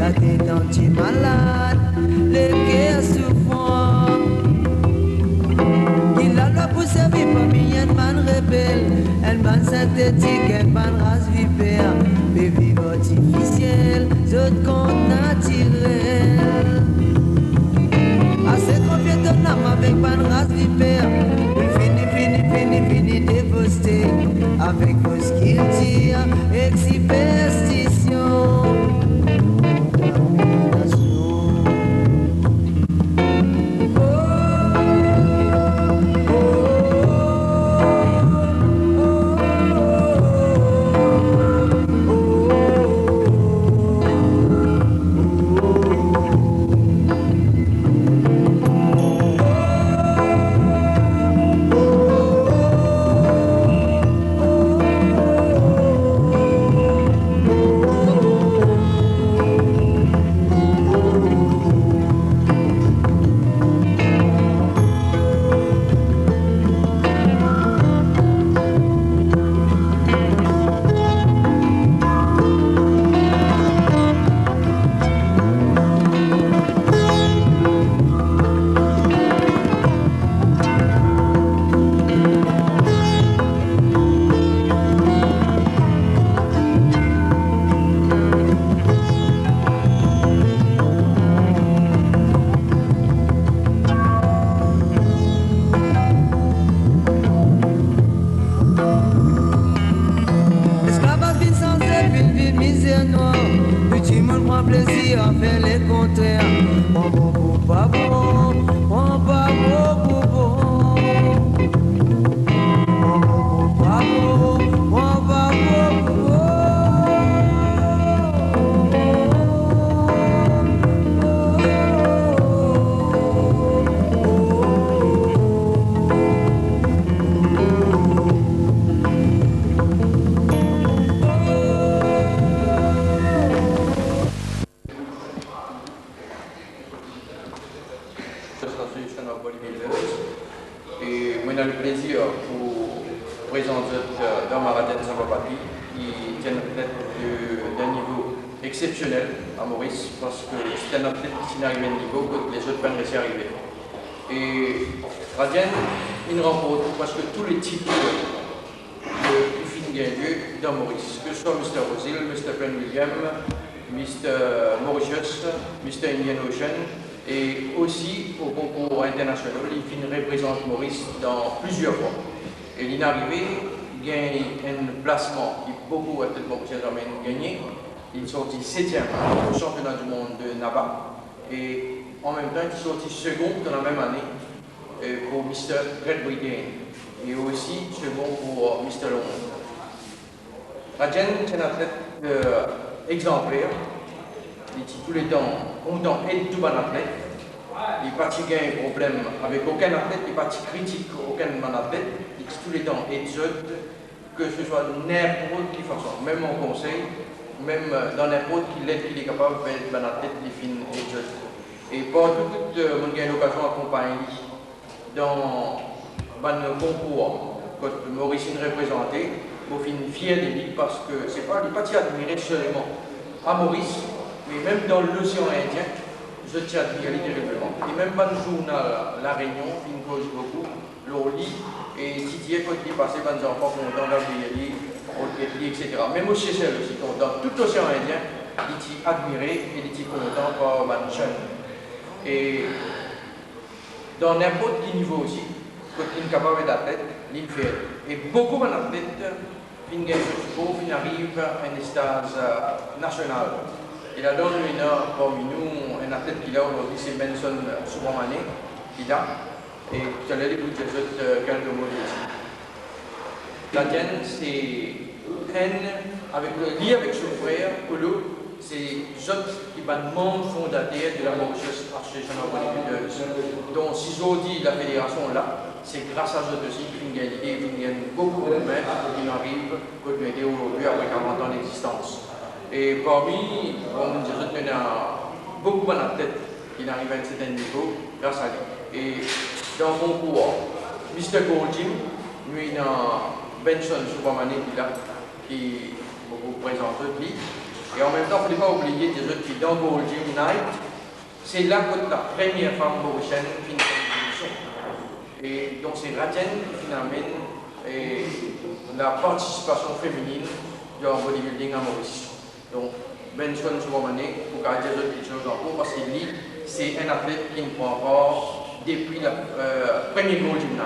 la tête anti-malade, le cœur souffrant. Il a le pour servir parmi un man rebelle, un man synthétique, un man race vipère, des vivres artificiels, autres comptes naturels. Assez confiant ton âme avec man race vipère, fini dévasté, avec vos skills tire, et superstition. Et aussi au concours international, il représente Maurice dans plusieurs fois. Et l'arrivée gagne un placement qui beaucoup à tête Maurice gagné. Il sorti 7e au championnat du monde de Naba. Et en même temps, il sorti second dans la même année pour Mr. Great Britain. Et aussi second pour Mr. Londres. Rajan est un athlète exemplaire. Il dit tous les temps, content et tout bon athlète. Il n'a pas un problème avec aucun athlète, il n'a pas critique aucun athlète. Il dit tous les temps et que ce soit n'importe quelle façon, même en conseil, même dans n'importe quelle aide qu'il est capable de faire un athlète, il finit et et pour tout le monde qui a l'occasion d'accompagner dans le concours que Maurice représenté, je suis fier de lui parce que c'est pas admiré seulement à Maurice, mais même dans l'océan Indien, je tiens à dire terriblement. Et même dans le journal La Réunion, il me cause beaucoup, l'on lit, et Didier, quand il est passé, dans les enfants contents d'Abdieli, etc. Même au Seychelles aussi, dans tout l'océan Indien, il est admiré et il est content par Manchan. Et dans n'importe quel niveau aussi, quand il est capable d'athlète, il fait. Et beaucoup d'athlètes, ils arrivent à un stage national. Et là, dans le parmi nous, un athlète qui est là aujourd'hui, c'est Benson Subramane, qui est là. Et tout à l'heure, il vous ajoute quelques mots ici. La tienne, c'est lié avec son frère, Polo, c'est Zot qui est le membre fondateur de la Mauritius Association of Bodybuilders. Donc, si aujourd'hui la fédération là, c'est grâce à Zot aussi qu'il y a beaucoup de mains qui arrivent pour nous aider aujourd'hui après 40 ans d'existence. Et parmi, on dirait qu'il y a beaucoup d'athlètes qui arrivent à un certain niveau grâce à lui. Et dans le concours, Mr. Gold Gym, nous avons Benson Subramane qui est là, qui vous présente lui. Et en même temps, il ne faut pas oublier des autres qui dans Gold Gym Night, c'est là que la première femme mauricienne qui fait une compétition. Et donc c'est Radienne qui finalement la participation féminine dans le bodybuilding à Maurice. Donc, ben soin sur Romané pour garder les autres choses en cours parce que lui, c'est un athlète qui ne prend encore depuis la première Gold Gym Night.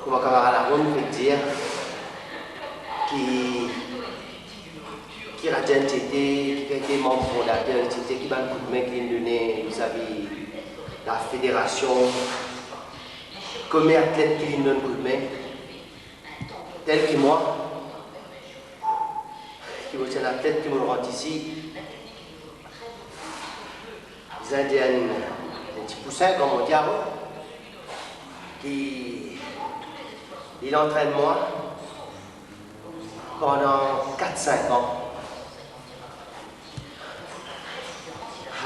Mon camarade Aaron peut dire qui Radjen qui était membre fondateur, qui va le coup de main qu'il donnait vis-à-vis de la fédération, comme athlète qui donne un coup de main, tel que moi, qui est un athlète qui me rend ici, les Indiens, un petit poussin comme on dit avant, qui il entraîne moi pendant 4-5 ans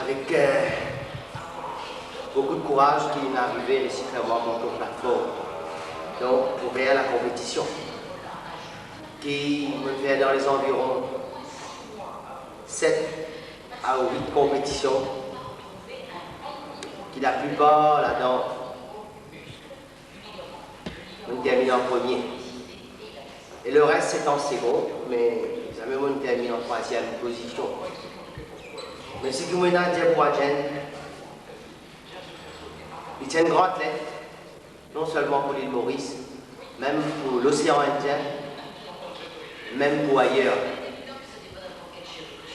avec beaucoup de courage qui est arrivé réciproquement à mon plateforme. Donc pour faire la compétition qui me fait dans les environs 7 à 8 compétitions qui la plupart là-dedans on termine en premier. Et le reste c'est en second, mais jamais on termine en troisième position. Mais ce que je veux dire pour Adjen, il est un grand athlète, non seulement pour l'île Maurice, même pour l'océan Indien, même pour ailleurs.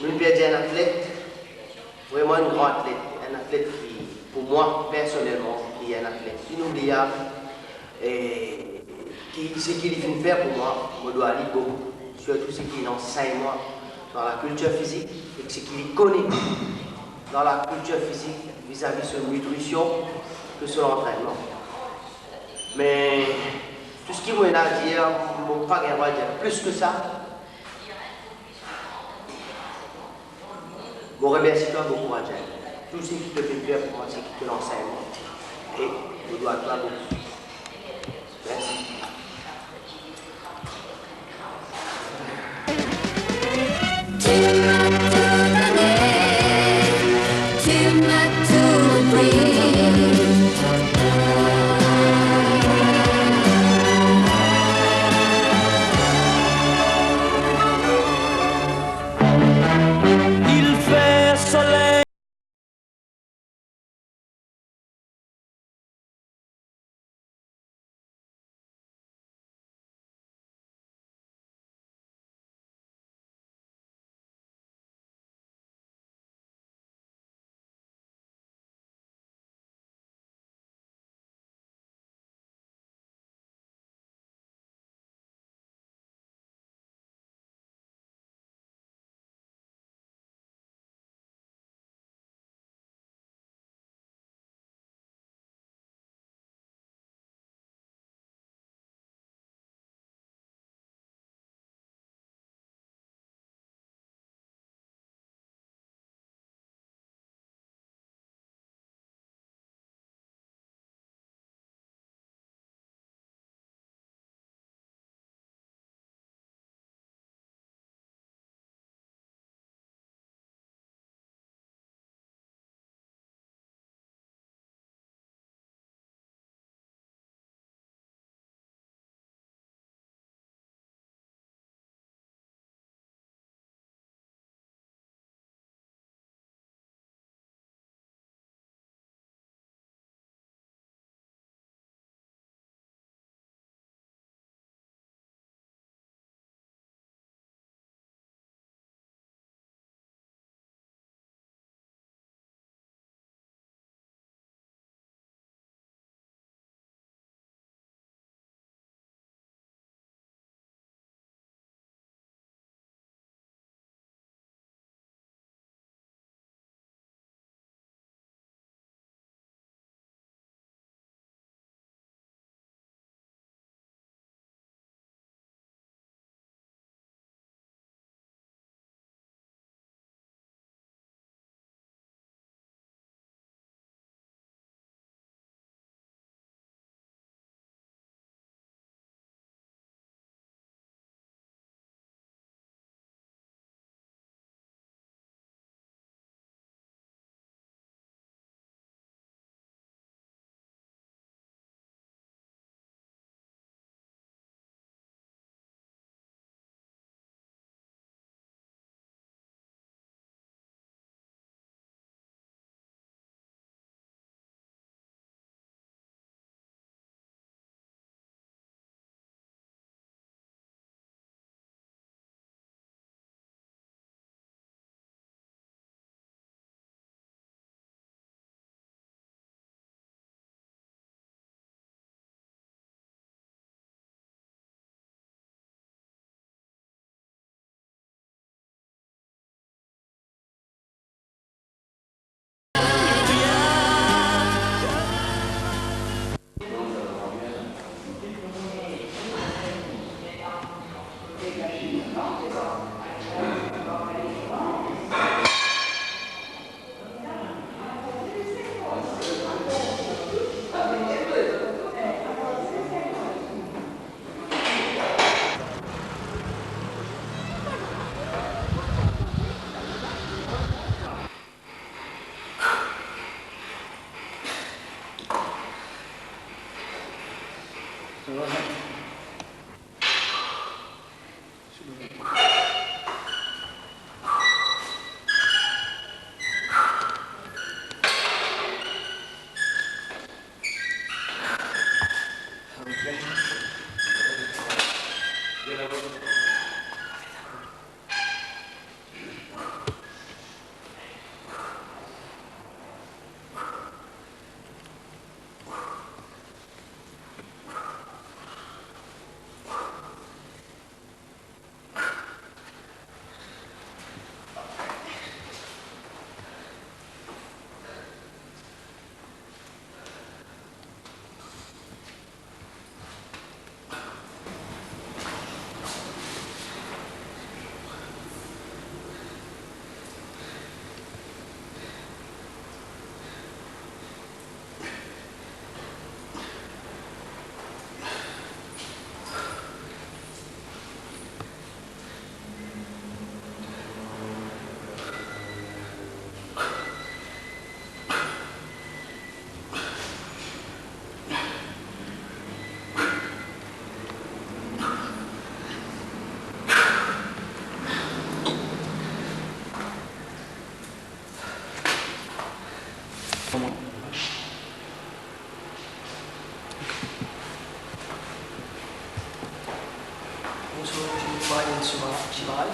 Je veux dire un athlète, vraiment un grand athlète, un athlète qui, pour moi personnellement, qui est un athlète inoubliable. Et ce qu'il vient faire pour moi, je dois aller beaucoup, surtout ce qu'il enseigne moi dans la culture physique et ce qu'il connaît dans la culture physique vis-à-vis de son nutrition que son entraînement. Mais tout ce qu'il m'a à dire, je ne peux pas dire plus que ça. Je remercie toi beaucoup, Adjen. Tout ce qui te fait faire pour moi, c'est qu'il te l'enseigne. Et je dois toi beaucoup. Merci. Chival.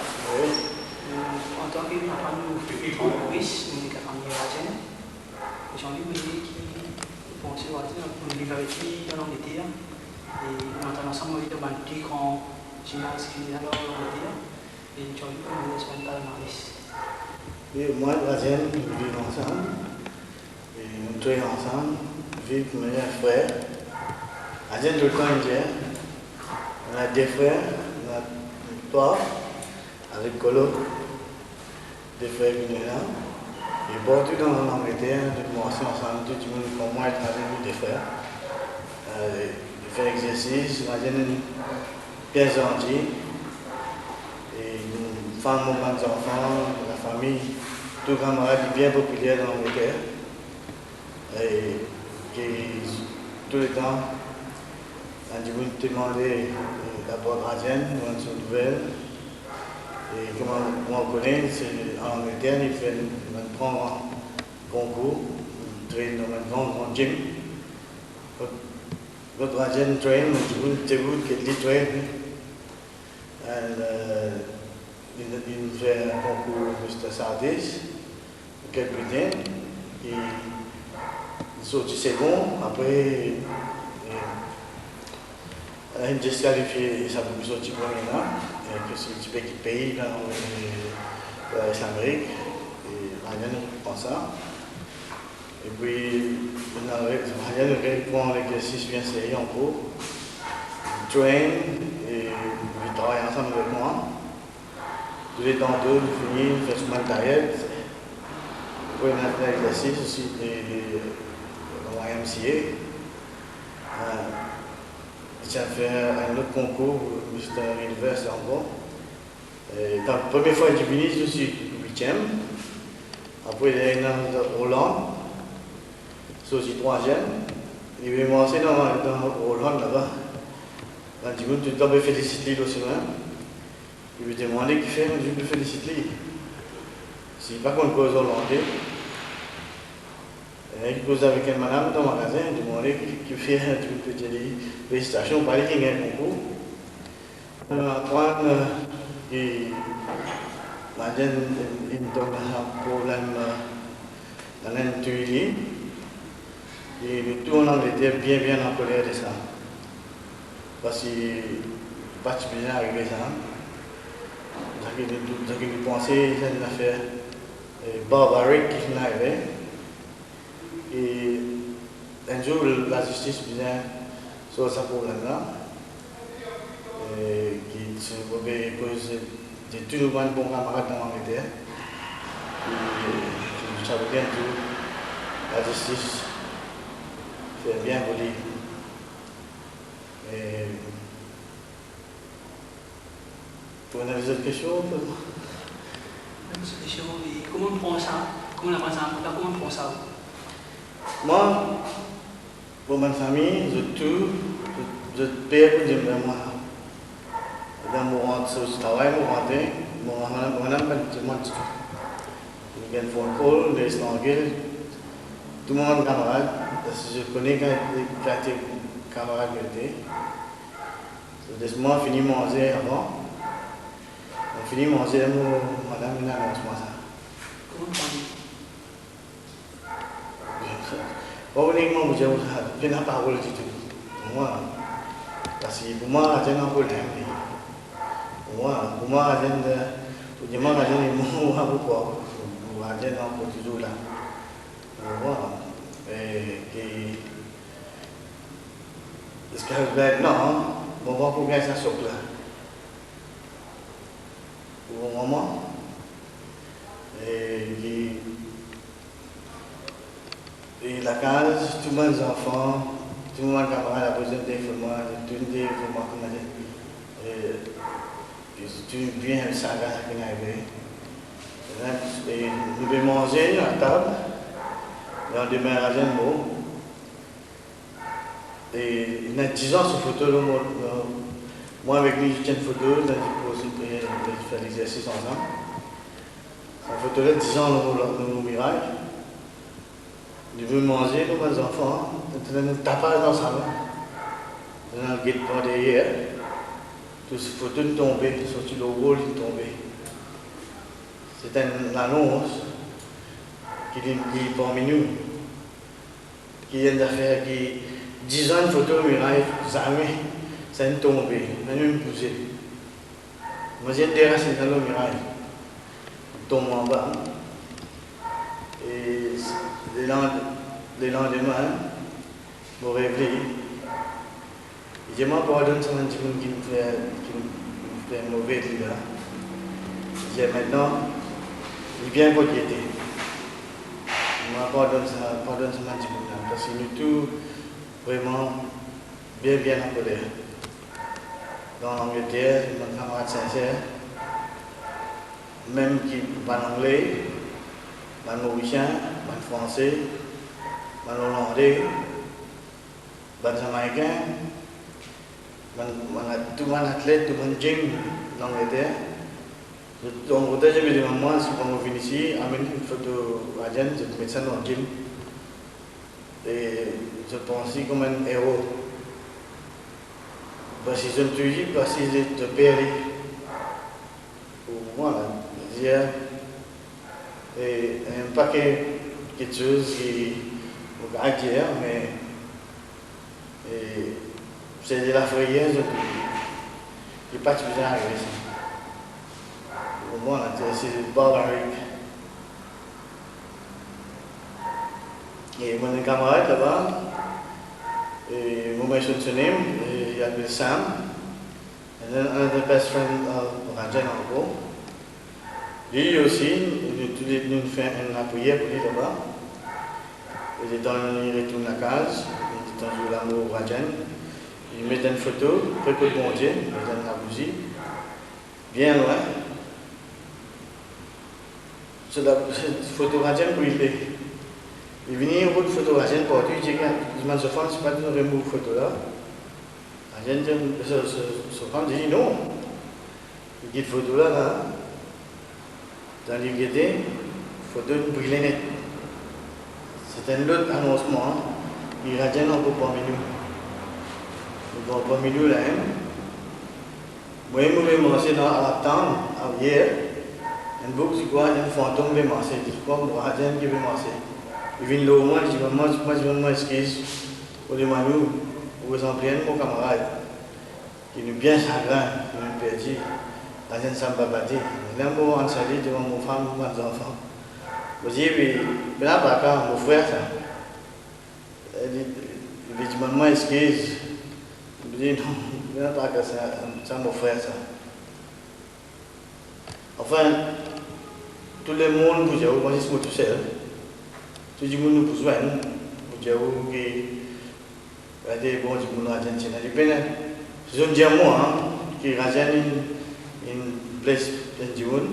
En tant que Maurice, nous avons aujourd'hui, qui pensent à l'université en Angleterre. Et on entend ensemble de deux grands gymnases qui sont en Angleterre. Et aujourd'hui, on est à Maurice. Et moi et Brazil, nous vivons ensemble. Et nous travaillons ensemble, vivons comme un frère. Brazil, tout le temps indien. On a deux frères, on a trois, avec Colo, des frères qui sont là. Et partout dans l'Angleterre, nous commençons ensemble, tout le monde comme moi, avec des frères. Ils font exercice, Brazil, bien gentil. Et nous faisons moments d'enfants, la famille, tout camarade bien populaire dans l'Angleterre. Et qui, tout le temps, on a demandé d'abord Rajen, nous avons une nouvelle. Et comme on connaît, c'est en Angleterre, il fait un grand concours, il traîne dans un grand gym. Quand Rajen traîne, c'est vous qui le traîne. Il fait un concours Mr. Sardis, quelques temps. Il sorti second, après il a disqualifié sa sortie premier là, que c'est un petit peu qui paye dans l'Amérique, et rien pour ça. Et puis, rien prend l'exercice bien sérieux en cours, train, et il travaille ensemble avec moi. Tous les temps d'eau, il finit, il fait son matériel. Après, il a fait l'exercice aussi au YMCA. Il a fait un autre concours, Mr. Universe encore. La première fois qu'il est venu, je suis 8e. Après, il est allé en Hollande, je suis 3e. Il est commencé dans Hollande là-bas. Quand tu dois féliciter aussi. Il lui demandait qu'il fait, je le félicite. Si pas qu'on cause hollandais, il cause avec une madame dans le magasin, il demandait qu'il fait une petite félicitations, par qu'il y a un concours. Antoine, il m'a dit qu'il a un problème dans l'intuition. Et tout le monde était bien en colère de ça. Parce qu'il n'est pas bien arrivé ça. Ce qu'il pensait, c'est une affaire barbarique qui est arrivée. Et un jour, la justice vient sur ce problème-là, qui j'ai toujours un bon camarade dans l'Angleterre. Je savais bien tout. La justice, c'est bien poli. Et pour une autre question, comment on prend ça? Comment on prend ça? Comment on prend ça? moi, pour ma famille, je paie pour dire moi. Dans mon travail, mon âme, je gagne phone call, des snorkel, tout le monde camarade, parce que je connais quand tu es camarade que tu es. Moi, je finis manger avant. On finit manger, madame, il annonce moi ça. Comment on prend? Pas uniquement, je n'ai pas parole du tout. Pour moi, parce que pour moi, j'ai un problème. Pour moi, j'ai un pourquoi. J'ai un peu toujours là. Pour moi, est-ce que maintenant, on va pour gagner ça sur là. Pour le moment, et la case, tous mes enfants, tous mes camarades, la position d'information, tout le monde, tu viens à Saga qui est arrivé. Nous devons manger à table, et on demeure à Genmo. Et il y a 10 ans sur photo, moi avec lui, je tiens une photo, je fais l'exercice ensemble. Cette photo là, 10 ans, nous mirage. Nous devons manger, nous, mes enfants, nous tapons dans sa main. Nous avons le guide par derrière. Toutes ces photos sont tombées, surtout le rôle est tombé. C'est une annonce qui est parmi nous, qui est une affaire qui 10 ans de photo miraille, jamais, ça est tombé, même poussé. Moi j'ai déraciné dans le miraille, tombe en bas. Et le lendemain, je me réveille. Je me pardonne sur un petit monde qui me fait mauvais là. J'ai maintenant, il bien côté. Je me pardonne sur un petit monde là. Parce que nous tous, vraiment, bien en colère. Dans l'Angleterre, mon camarade sincère, même qui parle anglais, parle mauricien, parle français, parle hollandais, parle jamaïcain, tout le monde athlète, tout le monde gym dans l'Angleterre. Donc, au deuxième élément, moi, si on vient ici, amène une photo à Jen, je mets ça dans le gym. Et je pense aussi comme un héros. Parce que je me suis dit, parce que je perds. Pour moi, hier, et un paquet de choses qui me hier, mais c'est de la frayeur, je n'ai pas de besoin d'arriver ici. Pour moi, c'est barbarique. Et mon camarade là-bas, mon mec son nom, il s'appelle Sam, et un best friend Rajan en gros. Lui aussi, nous fait un appui pour lui là-bas. Il retourne à la case, il est dans l'amour Rajan. Il met une photo, très peu de bon Dieu, il met une bougie, bien loin. C'est la photo Rajan pour il est. Il vient au bout de photo Rajan pour lui, il dit que je m'en souviens, c'est pas de nous remettre cette photo là. Rajan dit non. Il dit cette photo là, dans le livre de photo de brûlée. C'est un autre annoncement, il Rajan encore parmi nous. Donc, parmi nous, là, moi, je vais manger dans la tente, hier, un bouc, c'est quoi, un fantôme va manger, c'est quoi, un radien qui va manger. Il vient là au moins, il dit, moi, je m'excuse pour les manous, pour vous en prendre, mon camarade, qui nous bien chagrin, qui nous perdu, dans un sambabati. Là, moi, on s'allie devant mon femme, mes enfants. Je dis, mais là, mon frère, ça. Il dit, moi, excuse. Je dis non, un tracasse, c'est mon frère ça. Enfin, tout le monde vous dit, moi je suis tout seul. Tout le monde nous besoin, vous dites que des bons du monde argentin. Je dis à moi, qui rajoute une place du monde.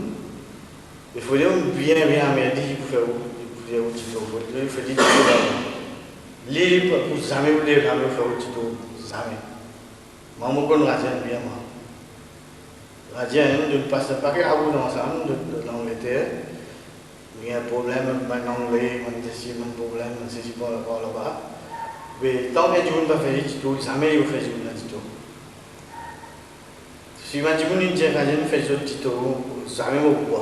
Il faut bien m'aider pour faire un petit tour. Il faut dire que les pour jamais vous les faire un petit tour. Jamais. Moi, je connais rajoute bien moi. Rajoute, ne passe pas qu'à vous ensemble de l'Angleterre. Il y a un problème avec l'anglais, un problème, c'est pas là-bas. Mais tant que tu ne pas faire un petit tour, jamais vous faites un petit tour. Si vous avez une idée, vous faites un petit tour, jamais vous pouvez.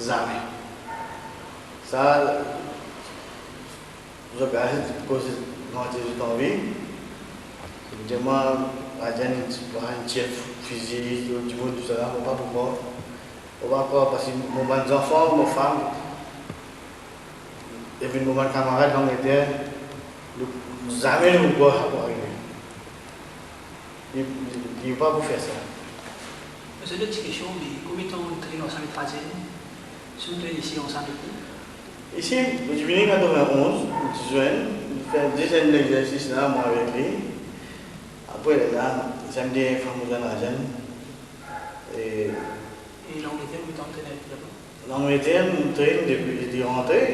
Jamais. Ça, je regarde cause de ton vie. Je dis, moi, un chef physique, du monde, tout ça, on va pas pouvoir. On va pas, parce que mes enfants, mes femmes, et puis mes camarades dans l'Angleterre, jamais nous pouvons arriver. Il ne va pas vous faire ça. C'est une petite question, mais combien de temps vous traînez ensemble avec Rajen? Si vous traînez ici ensemble avec vous? Ici, je suis venu en 91, je suis jeune, je fais 10 ans d'exercice là, moi avec lui. Après, là, samedi, il faut me donner Rajen. Et l'Angleterre, vous êtes entraîné avec là-bas? L'Angleterre, je traîne depuis de rentrée.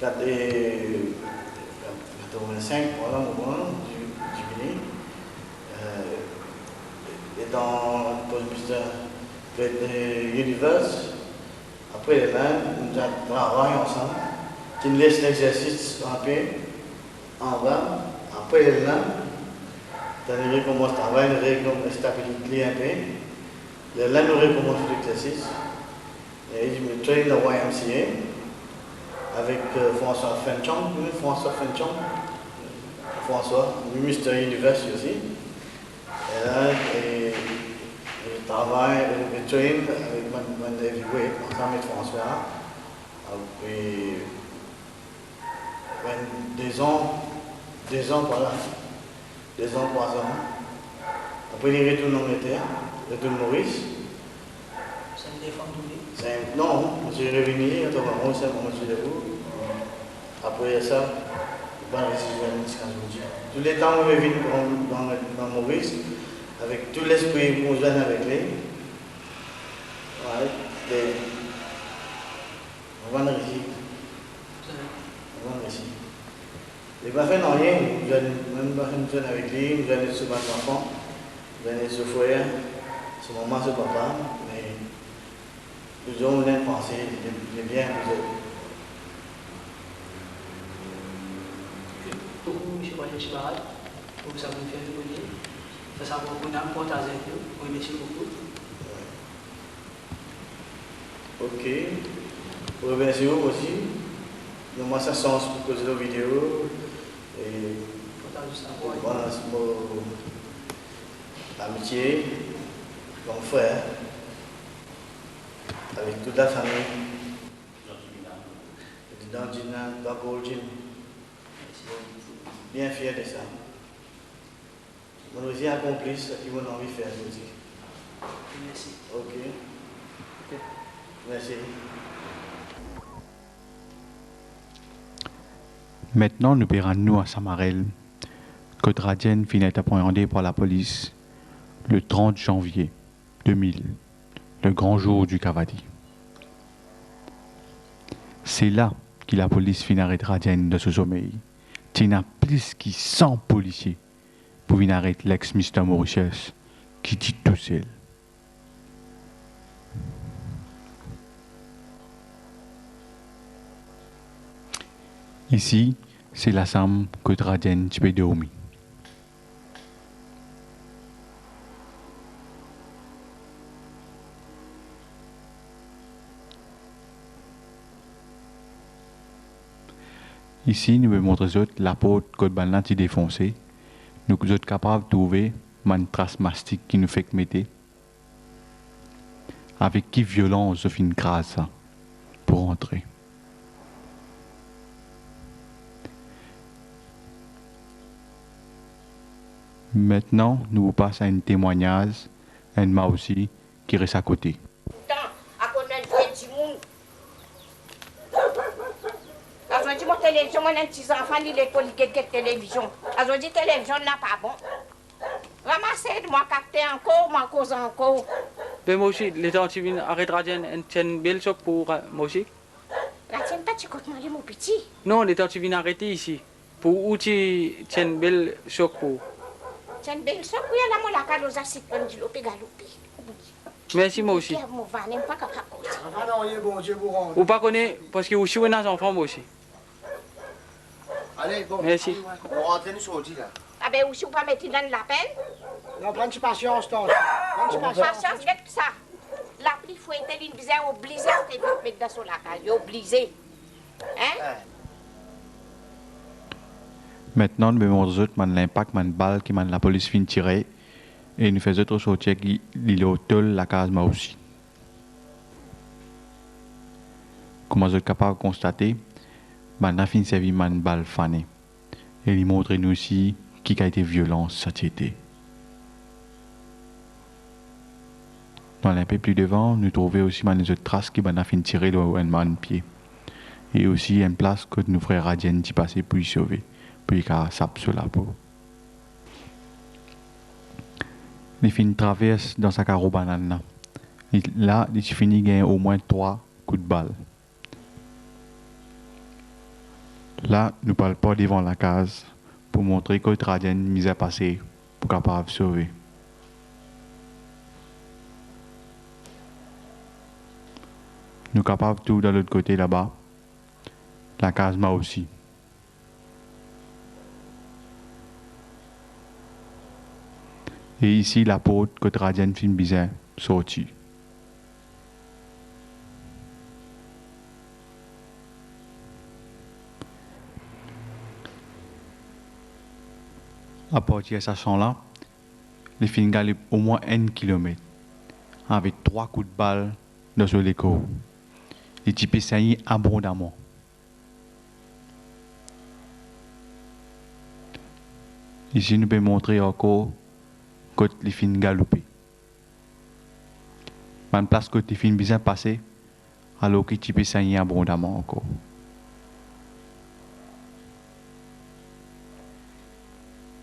85, voilà, moment, je suis venu. Et dans l'université, après là, nous travaillons ensemble. Tu nous laisses l'exercice un peu en bas. Après là, tu recommences le travail, nous stabilité un peu. Là, nous recommençons l'exercice. Et je me traîne au YMCA avec François Fenchon, François, ministre de l'université aussi. Et là, je travaille, je traîne avec mon David ensemble avec François. Et 2 ans par là, 2 ans, 3 ans. Après, il retourne en Angleterre, retourne Maurice. C'est une des femmes doublées? Non, je suis revenu, moi, c'est mon monsieur debout. Après ça, je vais résister tous les temps où je viens dans Maurice, avec tout l'esprit qu'on joue avec lui, on va réussir. Il ne m'a fait rien, je ne pas faire avec lui, je vais sur mes enfants, je vais sur le frère, sur maman, sur papa, mais nous avons une pensée, il est bien, vous êtes. Beaucoup, M. Roger Chibaral, vous savez faire de bonnet. Il faut savoir qu'on a un compte à zéro. Oui, merci beaucoup. Ok. Vous remercie vous aussi. Nous avons ça sens pour poser la vidéo. Et voilà, c'est mon amitié, mon frère, avec toute la famille. Dans Gina, dans Goldjin. Bien fier de ça. On a aussi accompli ce qu'ils ont envie de faire aussi. Merci. Ok. Merci. Maintenant, nous verrons à Samarel que Rajen finit appréhendé par la police le 30 janvier 2000, le grand jour du Cavadi. C'est là que la police finit arrêter Rajen de ce sommeil. Il y a plus que 100 policiers pour venir arrêter l'ex-Mr. Mauritius qui dit tout seul. Ici, c'est la chambre que Rajen peut dormir. Ici, nous allons montrer la porte que le ballan est défoncée. Nous sommes capables de trouver une trace mastique qui nous fait mettre. Avec qui violence je fais une grâce pour entrer. Maintenant, nous vous passons à un témoignage, un ma aussi, qui reste à côté. À connaître petit monde. Als on dit mon télévision, mon petit enfant, il est collé télévision. Als on dit télévision n'a pas bon. Ramassez, moi capter encore, moi cause encore. Ben moi aussi, les gens qui viennent arrêter Radjen et tiennent belle choc pour moi aussi. La tienne pas, tu comptes manger mon petit. Non, les gens qui viennent arrêter ici. Pour où tu tiennent belle choc pour. Tiens belle choc, oui, là, moi la calosa c'est un du lopé galopé. Merci moi aussi. Mon va n'aime pas capable. Ah non, il est bon, Dieu vous rend. Ou pas connaître, parce que aussi on a des enfants moi aussi. Allez, bon. Merci. On rentre nous sur le là. Ah ben aussi, on pas mettre dans la peine. Non, prends patience, toi. Prends patience. Patience, regarde ça. La pluie faut être une bizarre obligée de mettre dans son lacage. Obligé. Hein? Maintenant, nous montrons l'impact de balle que la police vient tirer et nous faisons autre sortir qui est au tol la case moi aussi. Comme vous êtes capable de constater, man a fin servi man balle fané et il montre nous aussi qui a été violent cette été. Dans un peu plus devant, nous trouvons aussi les autres traces qui a fin tirer le man pied et aussi une place que nos frères Radjen qui passaient pour y sauver. Puis qu'à sape sur la peau. Les fins traversent dans sa carreau banane. Là, il finit gagner au moins 3 coups de balle. Là, nous ne parlons pas devant la case pour montrer que le Radjen mise à passer pour capable de sauver. Nous capables tout de l'autre côté là-bas. La case m'a aussi. Et ici, la porte que Radjen fin bizarre sortie. À partir de ce champ-là, les fins galopent au moins 1 kilomètre, avec 3 coups de balle dans l'écho. Les types saignent abondamment. Ici, nous pouvons montrer encore côté les fins galopées. Une place côté les fins bien passées, alors que tu peux saigner abondamment encore.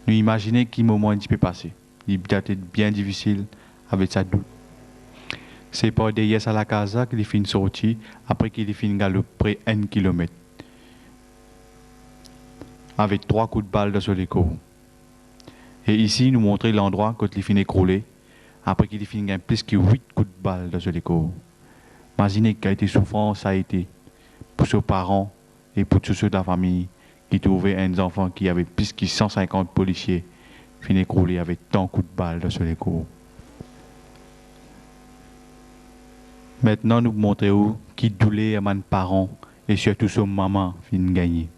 Nous imaginons quel moment il peut passer. Il peut être bien difficile avec sa doute. C'est pas derrière à la casa que les fins sortis après qu'il fin galoper près 1 kilomètre. Avec 3 coups de balle dans l'écho. Et ici, nous montrons l'endroit quand il finit écroulé, après qu'il finit plus que 8 coups de balle dans l'écho. Imaginez quelle a été souffrance ça a été pour ses parents et pour tous ceux de la famille qui trouvaient un enfant qui avait plus que 150 policiers finit écroulé avec tant de coups de balle dans l'écho. Maintenant, nous montrons qui doulait à mes parents et surtout son maman fin gagner.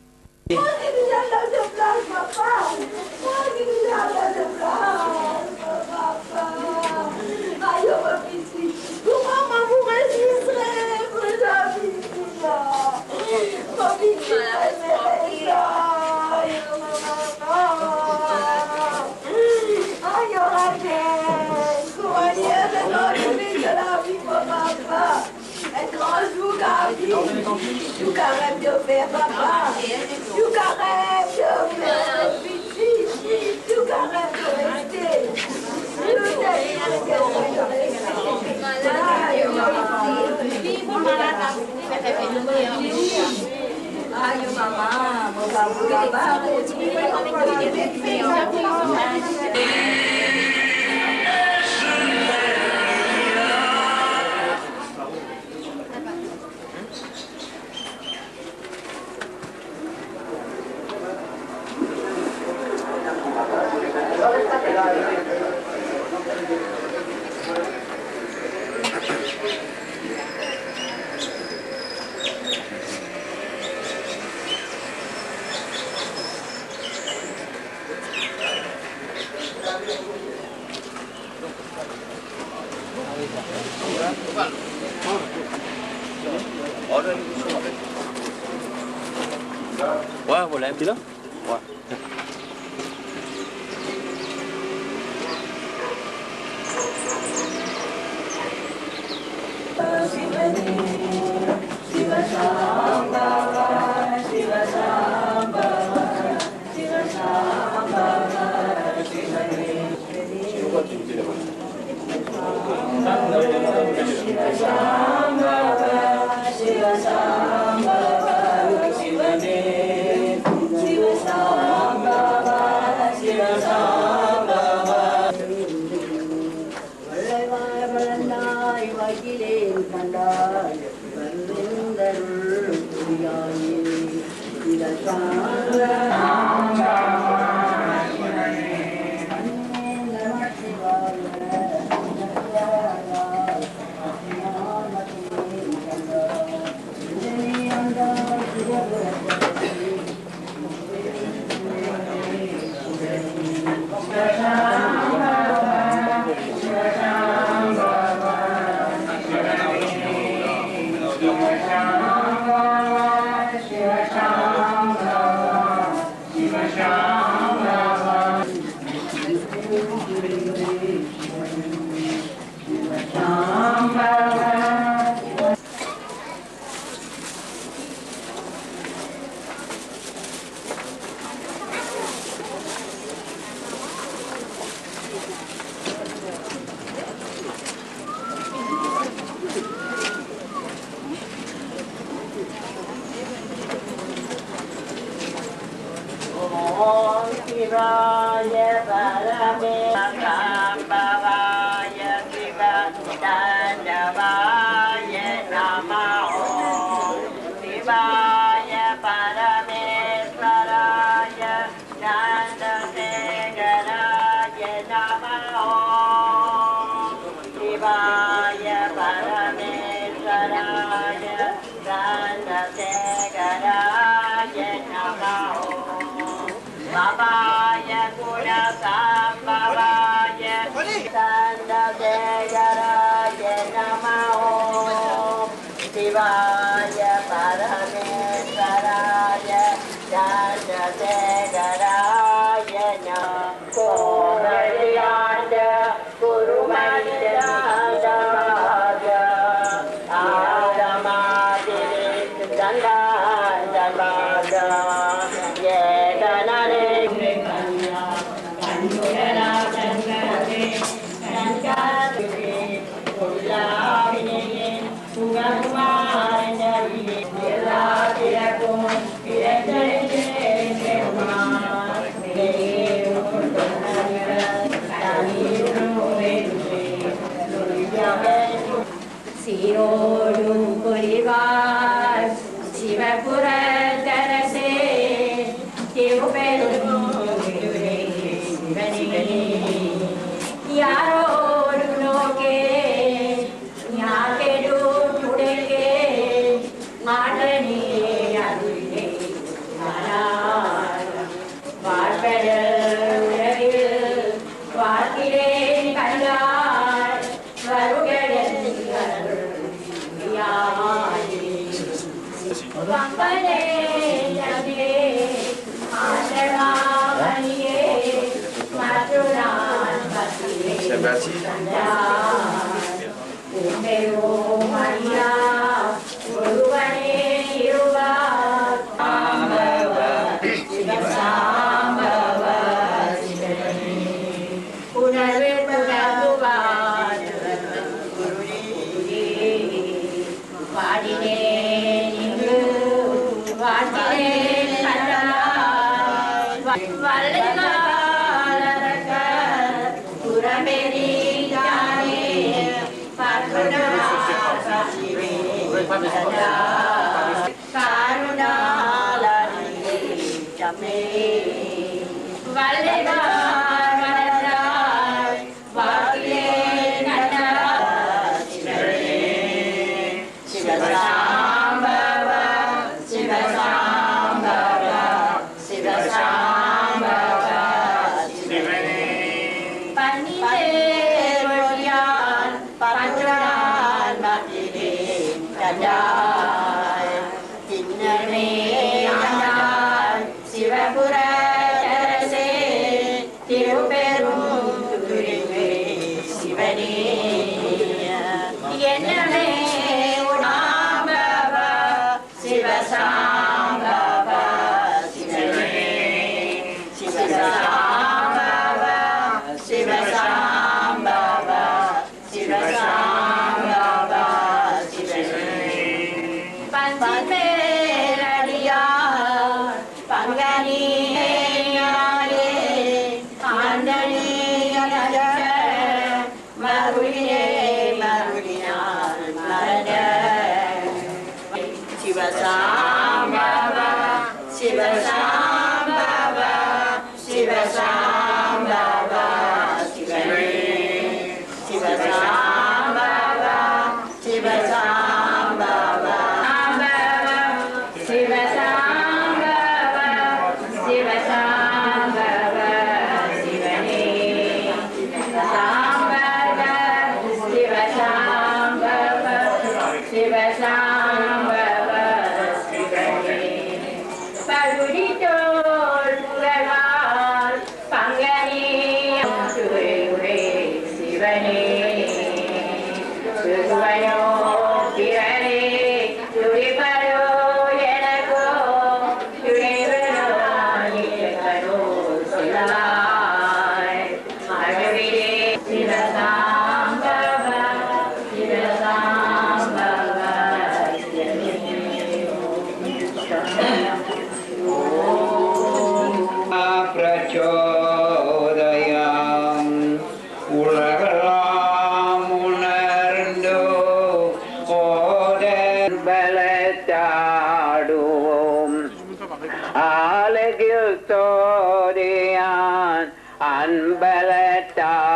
Tu carême de faire papa, tu carême de faire petit, tu carême de rester, tu carême aïe maman, mon babou là-bas, Ouais, voilà, un petit là. Ouais. என்னமே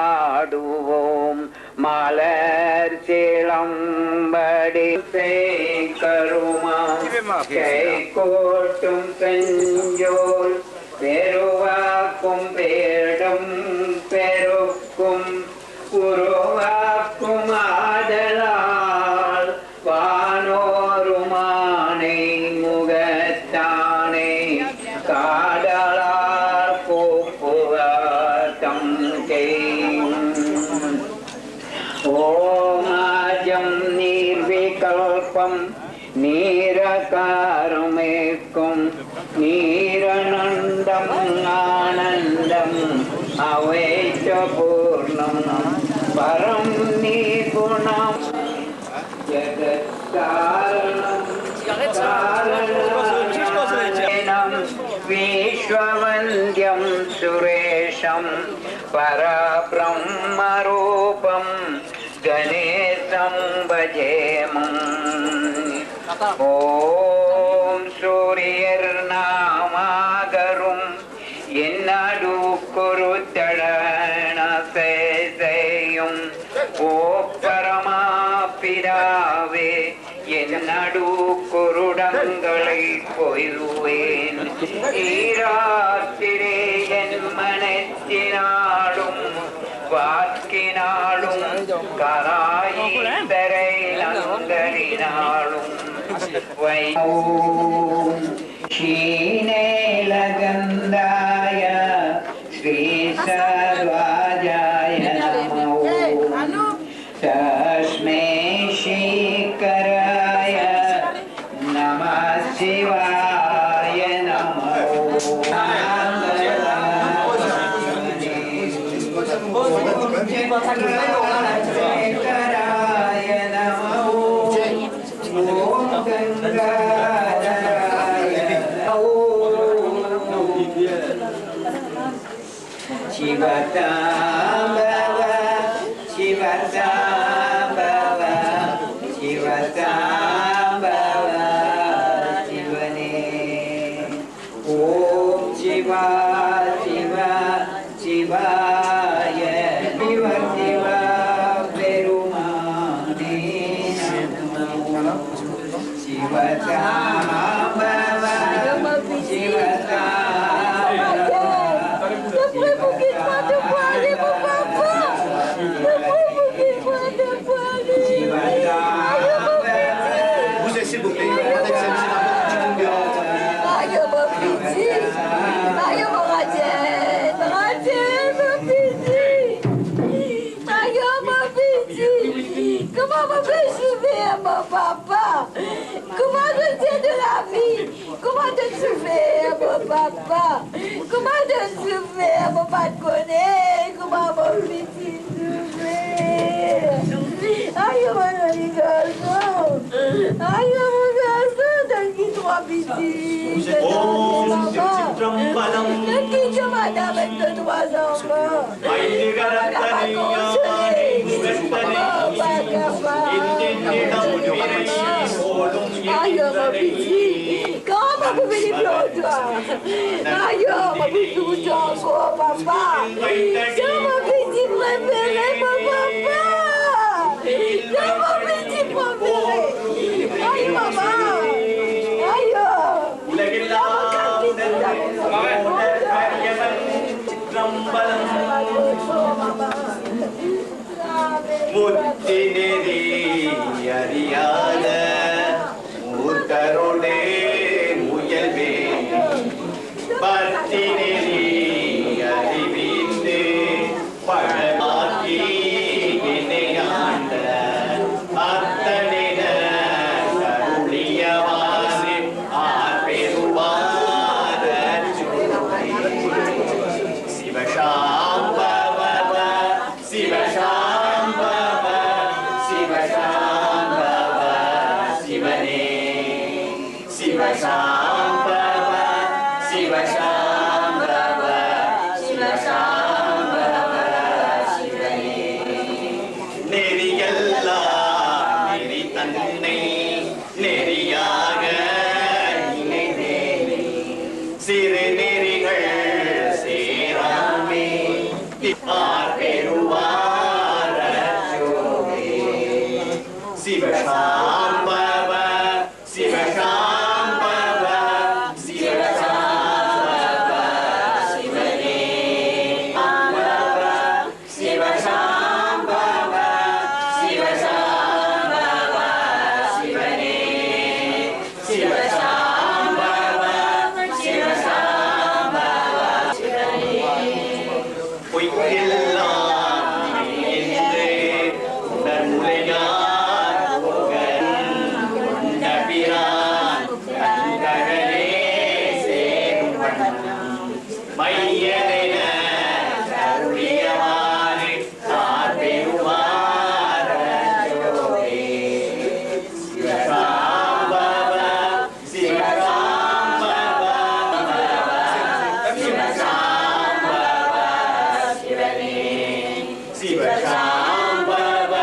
அன்பலத்தாடுவோம் மலர் சிலம்படி கருமா கை கோட்டும் செஞ்சோல் பெருவாக்கும் பேடும் பெருக்கும் உருவாக்கும் ஆதலால் வானோருமானை முகத்தானே காடலார் கோப்புவார்த்தம் ஓமாஜம் நீர்விகல்பம் நீரகாரமேக்கும் நீரனந்தம் ஆனந்தம் அவைச்ச பூர்ணம் பரம் நிகுணம் ஜகத்காரணம் காரணம் விஸ்வவந்தியம் சுரேஷம் பரபிரம்மரூபம் கணேசம் பஜேமம் ஓம் சூரியர்நாமாகரும் என்னடு குருத்தழன செய்யும் ஓ பரமாபிதாவே என்னடு குருடங்களை கொய்வேன் ஈராத்திரே என் மனத்தினாலும் வாக்கினாலும் கராயிதரை நந்தரினாலும் ஷீனேலகந்தாய ஸ்ரீ சர்வாஜாய நமோ தஸ்மை ஸ்ரீகராய நமः சிவாய நமோ கராய நமோ ஓம் கங்காதராய சிவதாம்பவ சிவதாம்பவ சிவதாம்பவ சிவனே ஓம் சிவா சிவா சிவாய சிவ சிவ பெருமானே நமோ சிவதாம்பவ Comment on peut sauver mon papa? Comment je tiens de la vie? Comment te souffrir, mon papa? Comment te souffrir, mon pas te connaître? Comment mon petit souffrir? Aïe, mon joli garçon! Aïe, mon garçon, t'as qui trois petits? Oh, T'as qui je madame avec de trois enfants? T'as pas consolé? Oh, pas capable! Aïe, mon petit! Comment vous venez plus toi? Aïe, mon petit encore, papa! C'est mon petit préféré, mon papa! C'est mon petit préféré! Aïe, maman! Aïe! முத்தினேரி அறியாத மூத்தரோடே முயல்வே பத்தினேரி அறிவித்து பழமாக்கி வினையாண்ட அத்தனின கருளியவாறு ஆர்பெருவாத சிவசாம்பவ சிவசாம்பவ சிவசாம்பவ சிவனே சிவசாம்பவ சிவசாம்பவ சிவசாம்பவ சிவனே நெறியெல்லாம் நெறி தன்னை நெறியாக இணைந்தேனே சிறு நெறிகள் சேராமே பெருவார சிவசாம்பவ சிவசாம்பவ சிவசாம்பவ சிவனே சிவசாம்பவ சிவசாம்பவ சிவனே சிவசாம்பவ சிவசாம்பவ சிவனே பொய்க்கெல்லாம் என்று உணர்முலையார் புகழ் நபிரான் கண்கழலே சேரும் வண்ணம் மையனென கருளியவாறு தார்பெருவார ஜோரே சிவசாம்பவ சிவசாம்பவ சிவசாம்பவ சிவனே சிவசாம்பவ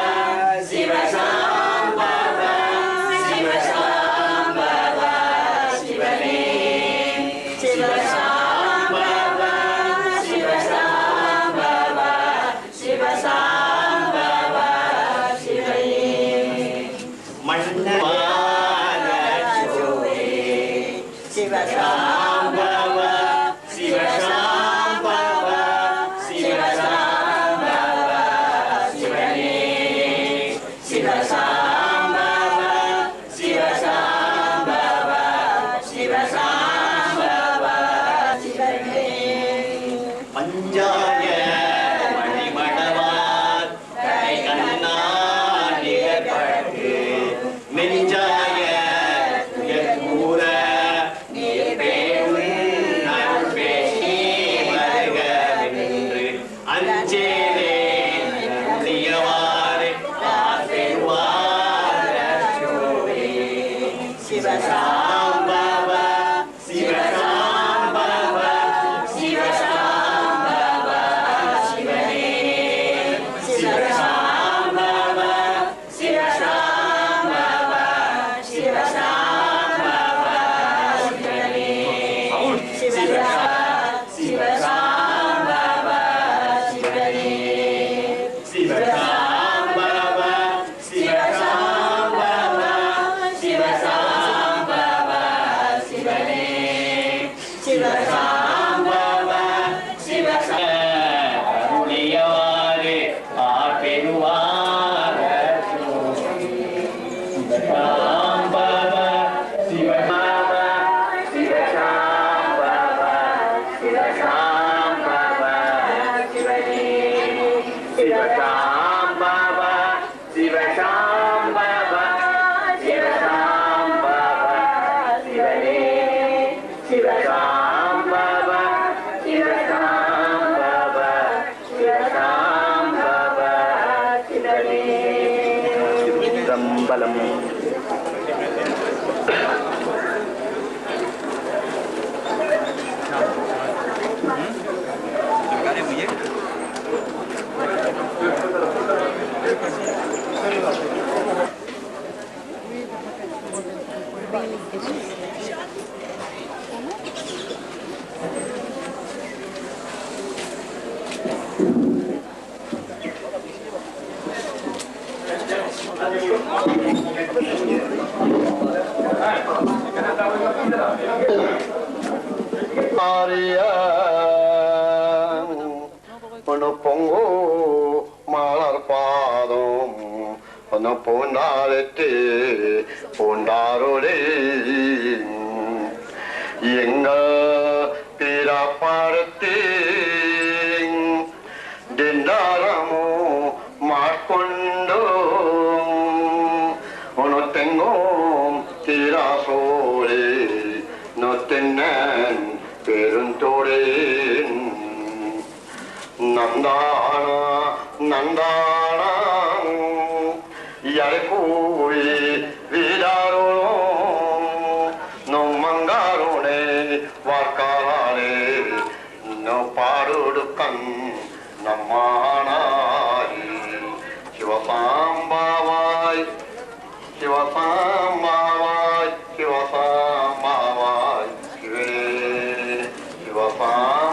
சிவசாம்பவ சிவசாம்பவ சிவனே சிவசாம்பவ சிவசாம்பவ சிவசாம்பவ சிவனே மன்னவார ஜோரே சிவசாம்பவ சிவசாம்பவ சிவசாம்பவ சிவனே சிவசாம்பவ சிவசாம்பவ சிவசாம்பவ சிவனே பஞ்சாய மணிமணவார் கை கண்ணார் நிகழ்பட்டு நெஞ்சாய உயர்கூற நீர்பேரும் அருள் பேசி வருகவென்று அஞ்சேலே அருளியவாறு ஆர்பெருவார் பலமும் பொங்கு மலர் பாதம் பூண்டாரத்து பூண்டாரோடே எங்கள் பிறப்பாரத்து திண்டாரமோ மாட்கொண்டோ உனத்தெங்கும் திராசோரே நொத்தென்னன் பெருந்தோடே நந்தான நந்தான யாரைக்கூய் வீடாரோ நொம்மங்காரோனே வார்க்காரே நோ பாடுடுக்கன் நம்மானாய் சிவசாம்பாவாய் சிவசாம்பாவாய் சிவசாம்பாவாய் சிவே சிவசாம்பாவாய்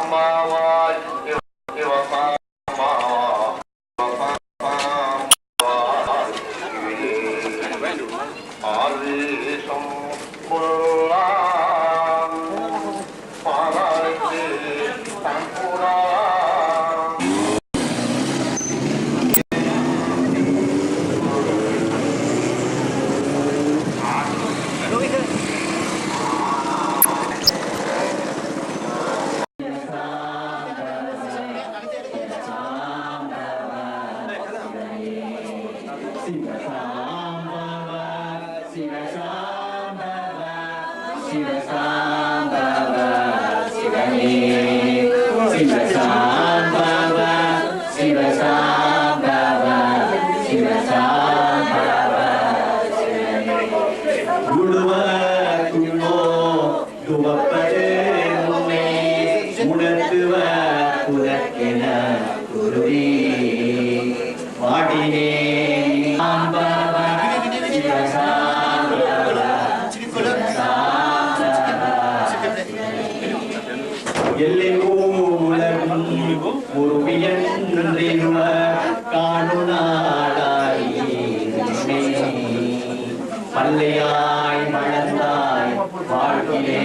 பல்லையாய் மழந்தாய் வாழ்கிலே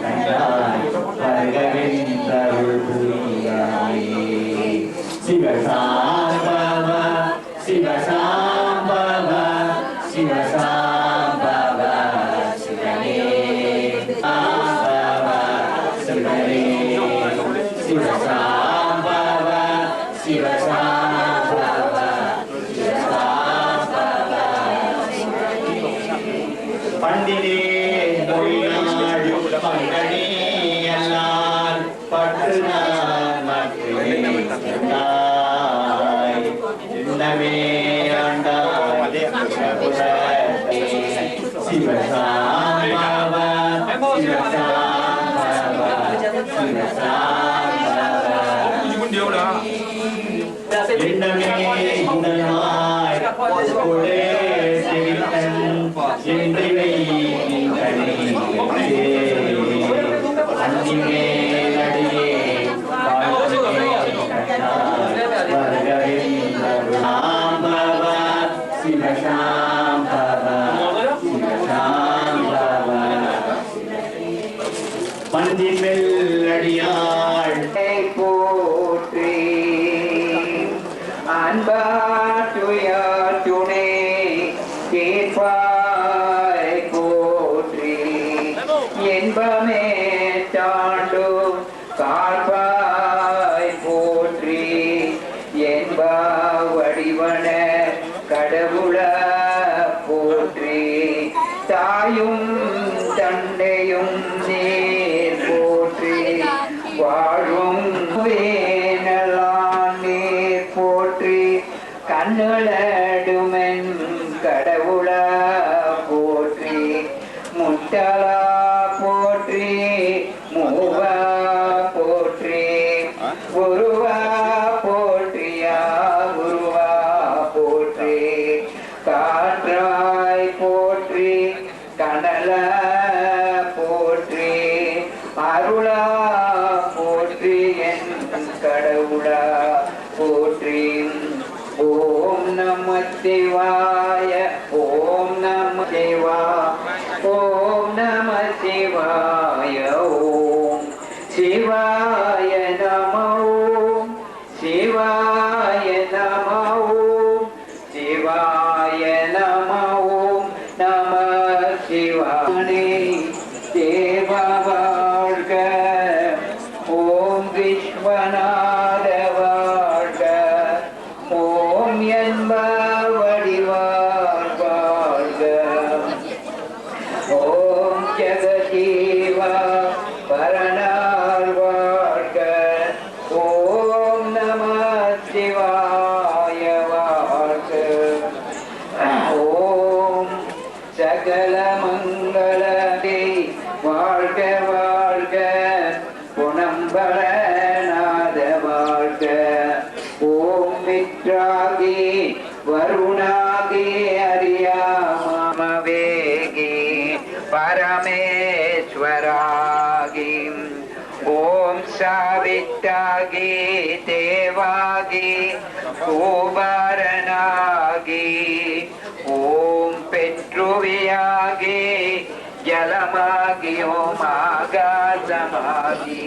கண்டாய் பரகவென்றருள் புரியாயே சிவசாம்பவ சிவசாம்பவ சிவசாம்பவ சிவனே சாம்பவ சிவனே சிவசாம்பவ சிவசாம்பவ பண்டினே மொழியாள் பங்கனே அல்லால் பற்று நான் மற்றாய் இன்னமே ஆண்டாய் சிவசாம்பவ சிவசாம்பவ சிவசாம்பவ இன்னமே இன்னமாய் கொடே சிவித்தன் இன்றிவை அன்னிமே நடிகே சாம்பவ சிவசாம்பவ சிவசாம்பவ பந்தின் மெல்லடியாள் போற்றி அன்பாற்றுய துணை கேட்பாய் போற்றி என்பமே தாண்டும் காப்பாய் போற்றி என்ப வடிவன கடவுள போற்றி தாயும் தண்டையும் நீர் போற்றி வாழும் வேனலான் நீர் போற்றி கண்ணுளடுமென் கடவுளா போற்றி முட்டலா போற்றி மூவா போற்றி குருவா போற்றியா குருவா போற்றி காற்றாய் போற்றி கனல போற்றி அருளா போற்றி என் கடவுளா போற்றி ஓம் நம சிவாய ஓம் நம சிவாய ஓம் நம சிவாய ஓம் சிவாய நம ஓம் சிவாய நம ஓம் சிவாய நம ஓம் நம சிவாய தேவ வாழ்க ஓம் விஸ்வநாத வாழ்க ஓம் என்ப வடிவார் வாழ்க ஓம் ஜெகதீவா பரணார் வாழ்க ஓம் நம சிவாய வாழ்க ஓம் சகல மங்களே வாழ்க வாழ்க புனம்பல நாத வாழ்க ஓம் மித்ராகி வருணாகி அரியாமவேகி பரமேஸ்வராகி ஓம் சாவித்தாகி தேவாகி கோபரனாகி ஓம் பெற்றுவியாகி ஜலமாகி ஓம் ஆகாசமாகி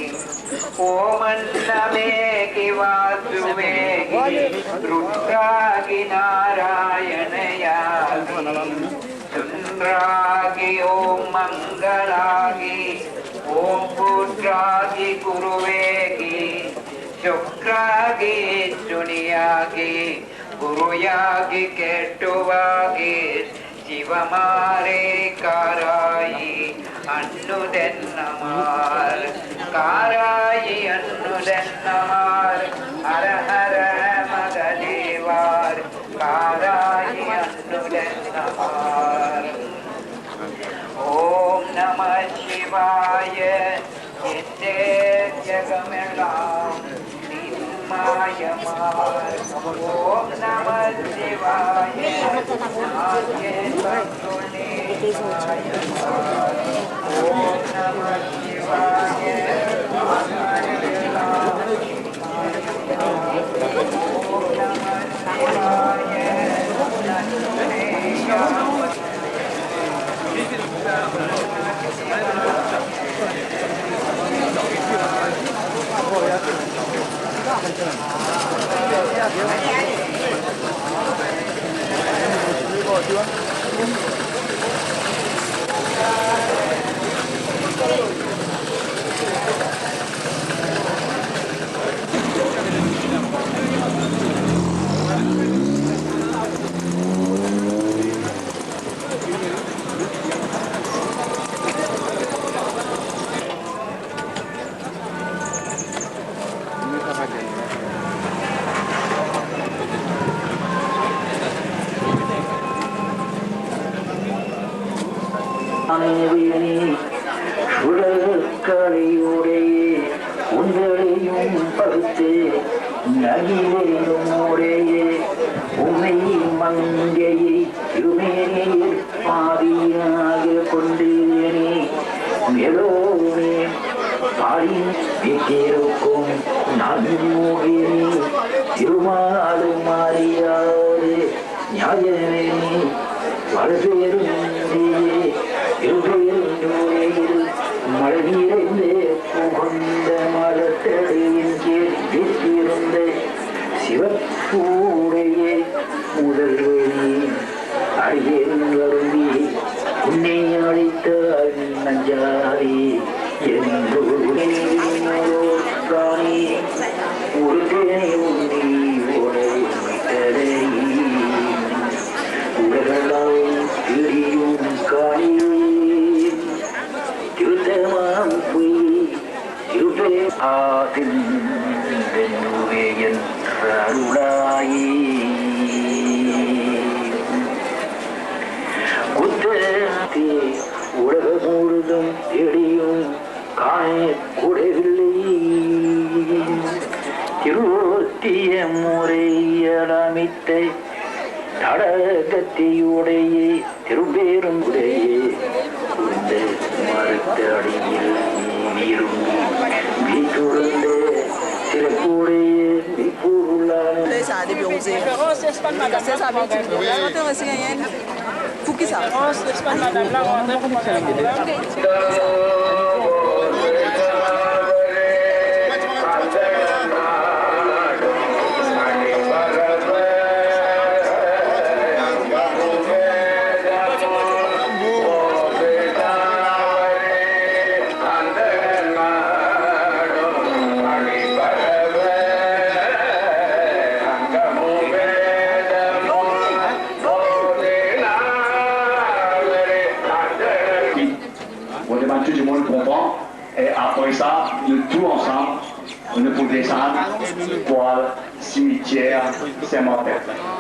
ஓம் அன்னமேகி வாசுவேகி ருத்ராகி நாராயணயாகி சுன்றாகி ஓம் மங்களாகி ஓம் பூற்றாகி குருவேகி சுக்ராகி சுனியாகி குருயாகி கேட்டுவாகி சிவமாரே காராயி அன்னுதென்னமார் காராயி அன்னுதென்னமார் ஹர ஹர மகதேவார் காராயி அன்னுதென்னமார் ஓம் நம சிவாய எத்தே ஜகமெல்லாம் மாயமார் ஓம் நம சிவாய ஆயே பக்துனே மாயமார் ஓம் நம சிவாய ஓம் நம சிவாய உலகக்கலையுடைய உங்களையும் பகுத்து நகிலேனுடைய உமை மங்கையை இருமேனில் பாதியாக கொண்டேனே மேலோனே பாடின் வீட்டிற்கும் நன்மூகினே திருமாலும் மாறியாது நியாயமே பல்வேறும் இருபெரும் மழை நிறைந்து புகழ்ந்த மலத்தடையின் கீழ் வீட்டிருந்த சிவப்பூடைய முதல்வனி அடியேன் வருந்தி உன்னை அழைத்தால் நஞ்சாரி என்று காணி ஒரு தேனை உன்னை உடை உலகெல்லாம் தெரியும் காணி திருத்தமாம் பொய் திருப்பே ஆதில் அருளாயே குத்தேத்தி உலகம் முழுதும் தேடியும் காணக்கூடவில்லை திருவோத்திய முறையடமித்தை தடகத்தியுடைய திருப்பேருங்குடைய இந்த மரத்தடியில் விரும்பி வீட்டுடந்து சிறப்புடைய பொருளான tout le monde comprend. Et après ça, nous tous ensemble, nous pouvons descendre pour le cimetière Saint-Martin.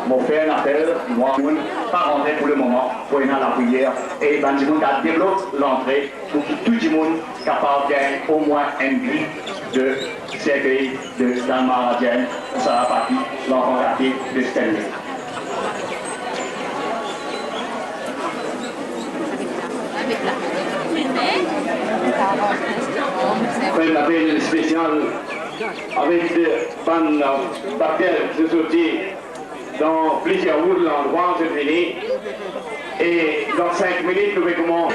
Mon frère Natel, moi, je ne suis pas rentré pour le moment pour aller à la prière. Et ben, je développe l'entrée pour que tout le monde soit capable d'avoir au moins un but de cercueil de Dalmaradienne, Sarapati, l'enfant raté de Stanley. Une appel spécial avec des pannes baptêmes de sortie dans plusieurs endroits, c'est fini. Et dans 5 minutes, nous commençons.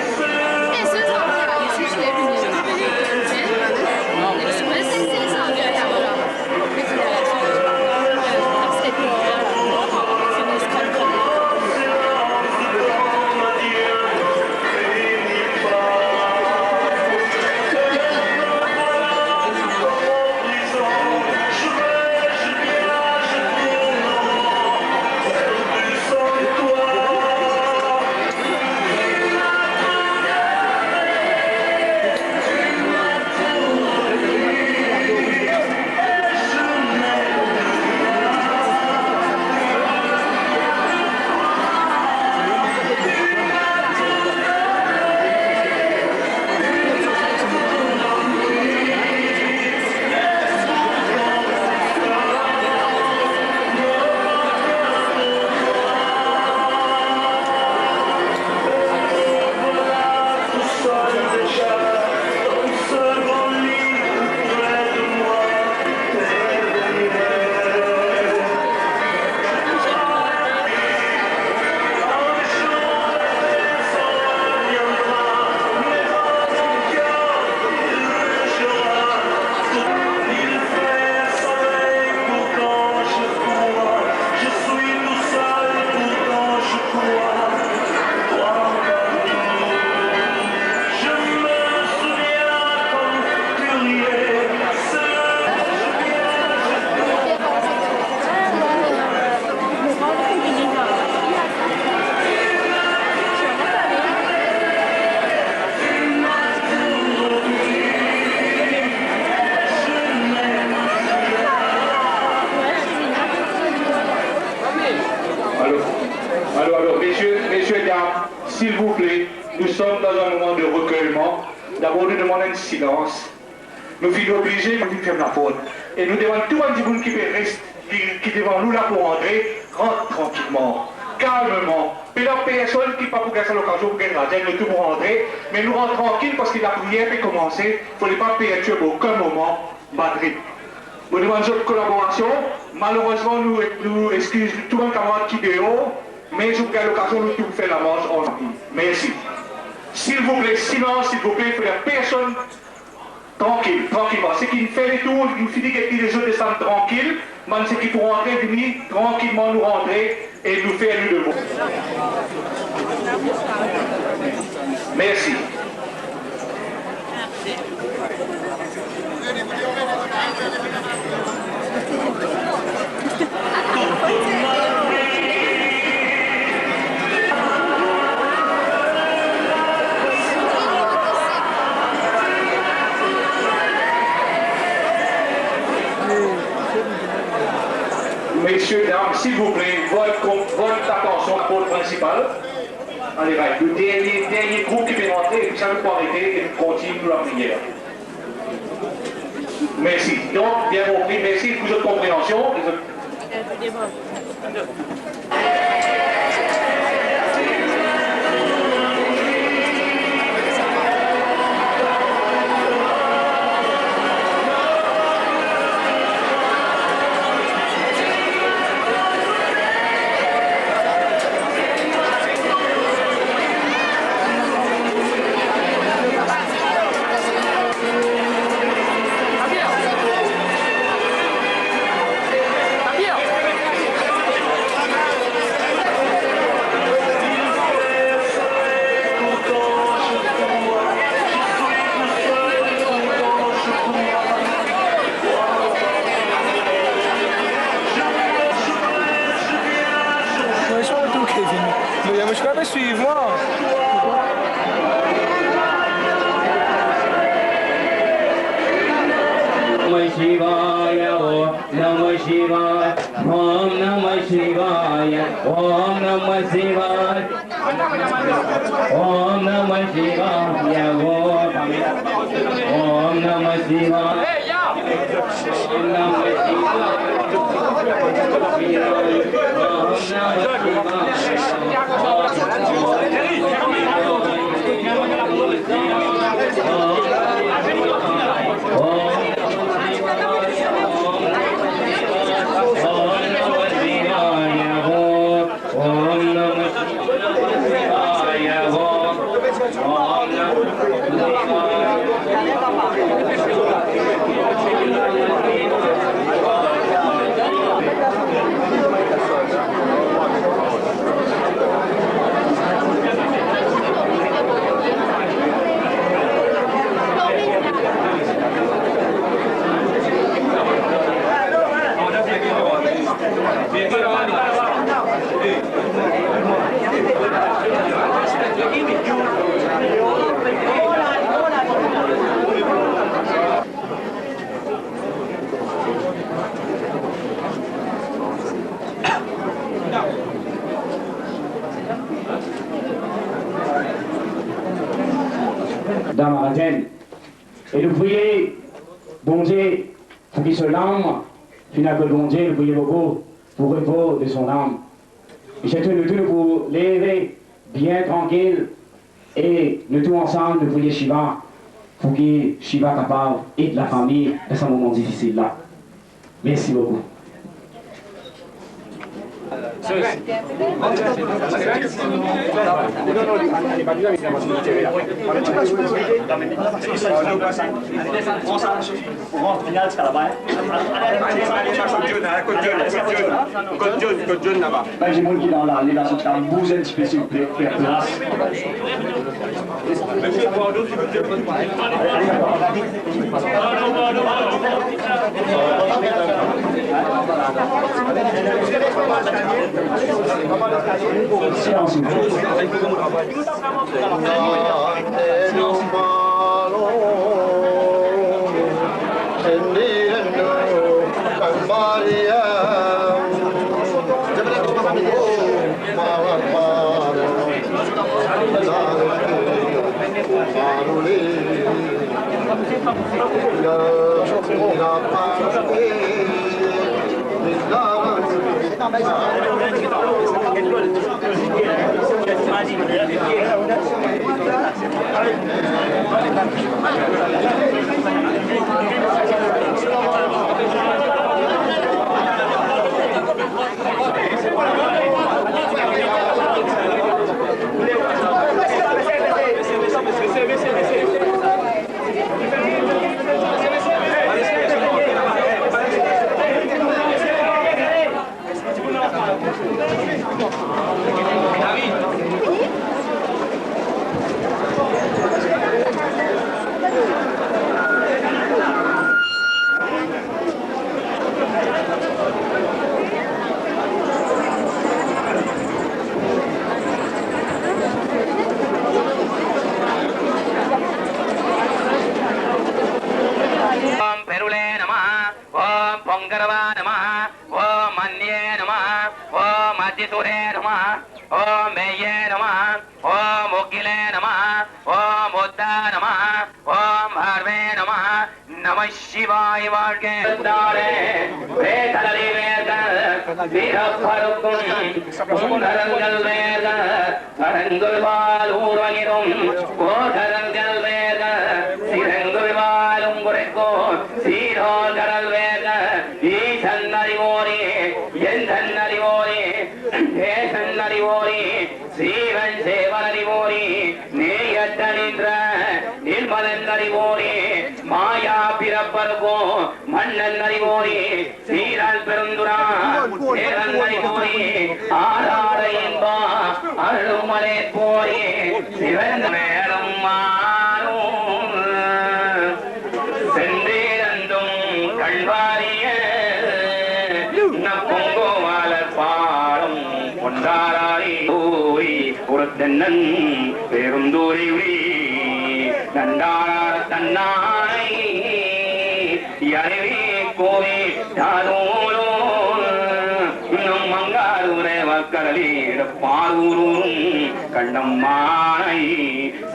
Alors, messieurs, dames, s'il vous plaît, nous sommes dans un moment de recueillement. D'abord, nous demandons un silence. Nous sommes obligés de fermer la porte. Et nous demandons tout le monde qui reste, qui est devant nous là pour entrer, rentre tranquillement, calmement. Et la personne qui n'est pas pour gagner l'occasion pour gagner la tête, nous pour rentrer, mais nous rentrons tranquille parce que la prière peut commencer. Il ne faut pas perturber aucun moment Madrid. Nous demandons votre collaboration. Malheureusement, nous excusons tout le monde camarade qui est dehors, mais je vous donne l'occasion de tout faire la marche en vie. Merci. S'il vous plaît, silence, s'il vous plaît, il faut la personne tranquille, tranquillement. Ce qui fait les tours, il finit que les autres descendent tranquilles, mais ce qui pour rentrer, venir tranquillement nous rentrer et nous faire nous debout. Merci. Messieurs, dames, s'il vous plaît, votre attention à la porte principale. Allez, right. Le dernier groupe qui est rentré, et puis ça ne peut pas arrêter, et nous continuons la prière. Merci. Donc, bien compris, merci pour votre compréhension. Dans ma vingtaine. Et nous prions, bon Dieu, pour qu'il se l'âme, finalement, bon Dieu, nous prions beaucoup pour le repos de son âme. Et c'est tout pour l'élever bien tranquille et nous tous ensemble, nous prions Shiva pour que Shiva capable aide la famille dans ce moment difficile là. Merci beaucoup. J'ai mon qui dans la là sur ta bouzaine spécifique faire place. Silence. Om Meye Namaha, ஓம் முக்கிலே நம ஓம் புத்த நம ஓம் ஹர்வே நம நம சிவாய் வாழ்க வேதலை வேர்கள் பூதரங்கள் வேர்கள் அரங்குள் வாழ் ஊர்வகிரும் கோதரங்கள் வேர்கள் சிறங்குள் வாழும் குறைக்கோ சீரோல் கடல் வேர்கள் ஈசன் அறிவோரே என் அறிவோரே தேசன் அறிவோரே சீவன் சேவன் அறிவோரே நேயற்ற நின்ற நிர்மலன் அறிவோரே மாயா பிறப்பருகோ மன்னன் அறிவோரே சீரன் பெருந்துரா சேரன் அறிவோரே ஆறாட என்பா அருள்மலை போரே சிவந்த மேலும் மாறும் சென்றேரந்தும் கண்வாரிய பொங்கோவாளர் பாடும் கொண்டாரி ஊரி புறத்தென்னன் பெருந்தூரி உரி நண்டார் தன்னாரை அறிவே கோரி தாரோலோ நம் மங்காரூரே வக்கரலீட பாரூரும் கண்ணம்மானை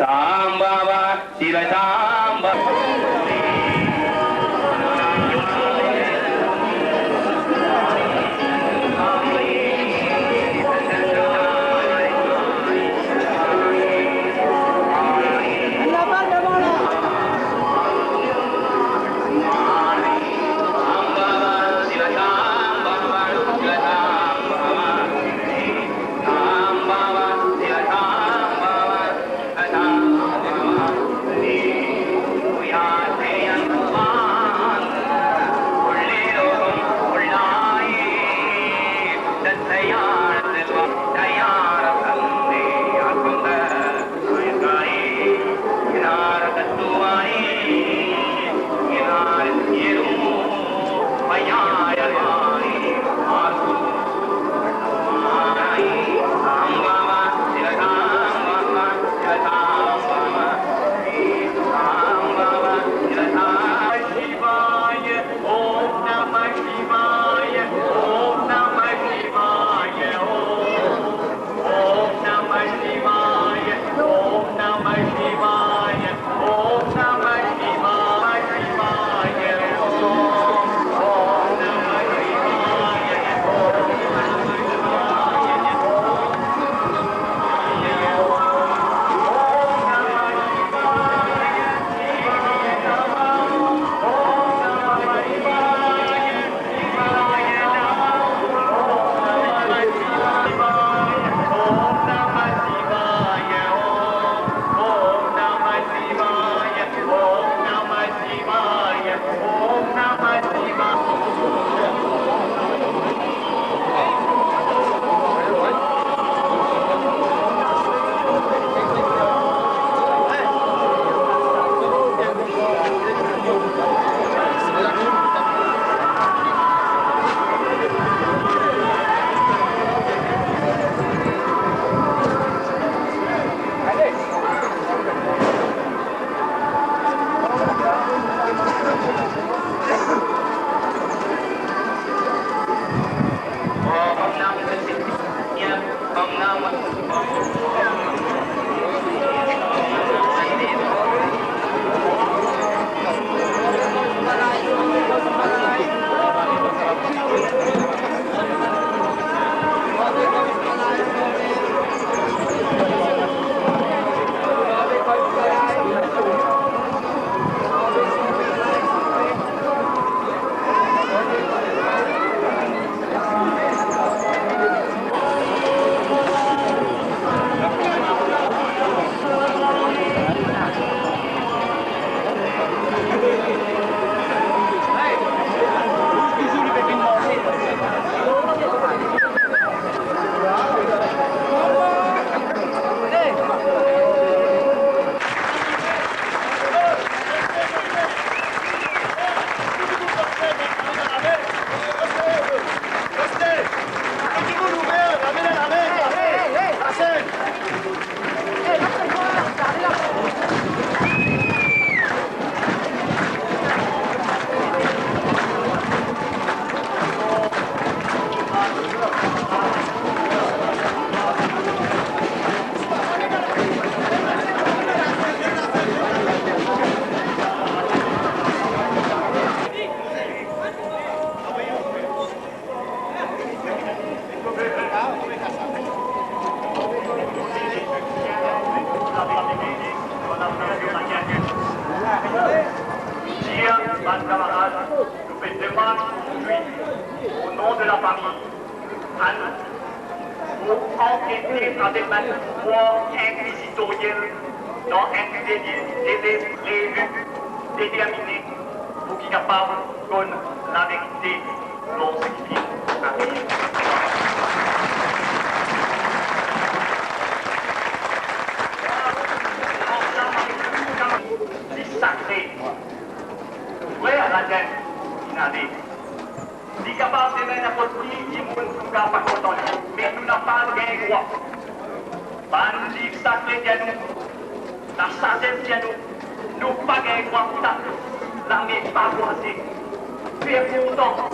சாம்பவா சிவசாம்ப camarades, nous faites demande aujourd'hui, au nom de la famille, à nous, pour enquêter avec un pouvoir inquisitoriel dans un délai prévu, déterminé, pour qu'il soit capable de donner la vérité dans ce qui arrive. C'est sacré. Frère Rajen, Inade. Si capable de mettre n'importe qui, il ne peut pas content. Mais nous n'avons pas de droit. Pas nous livre sacré de nous. La sagesse de nous. Nous pas de droit pour ça. La main pas voisée. Faire pourtant.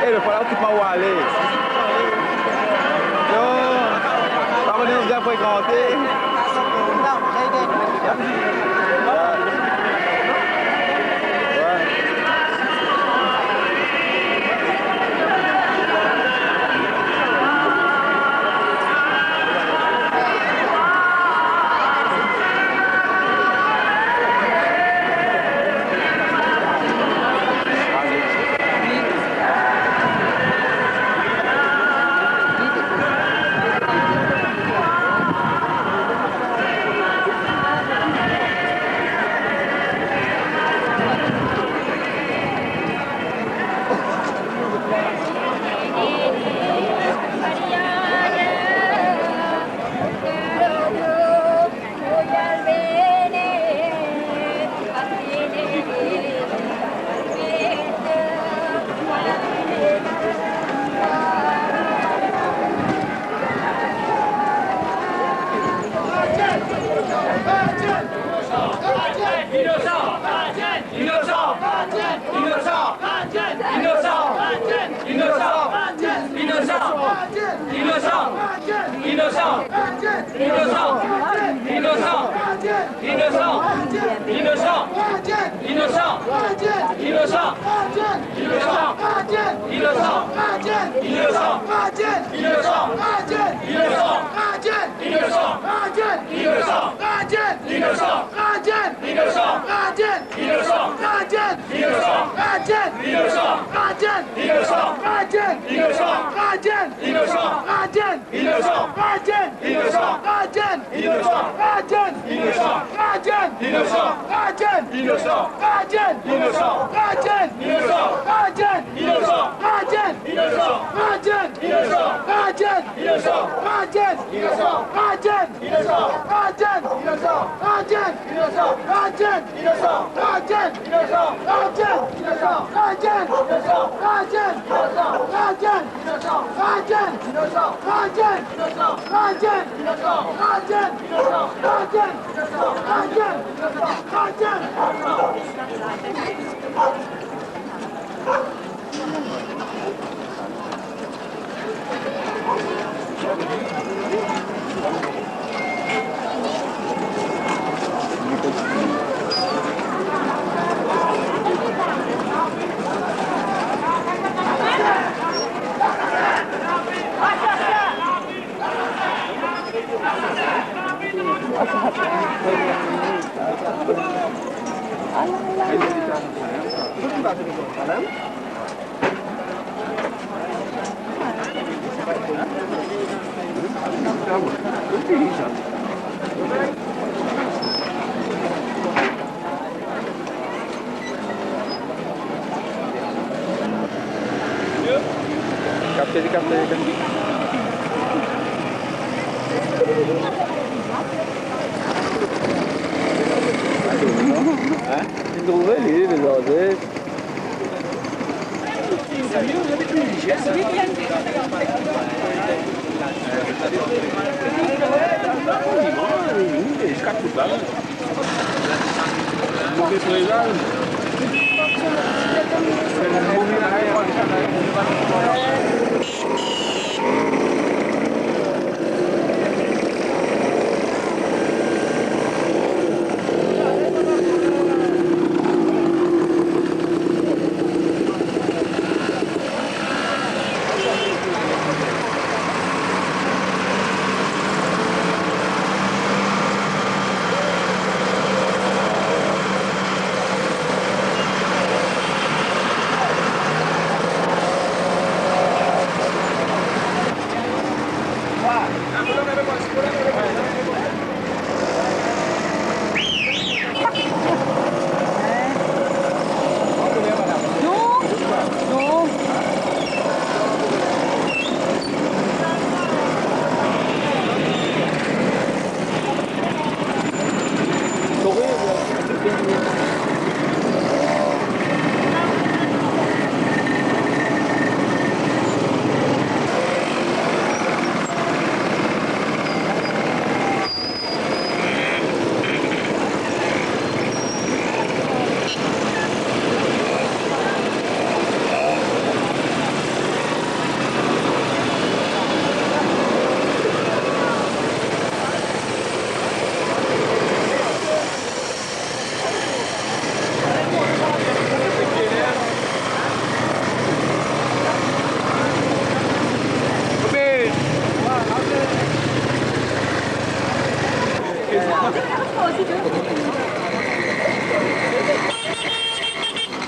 Ele falou que para o Ale. Então, ele já foi conter.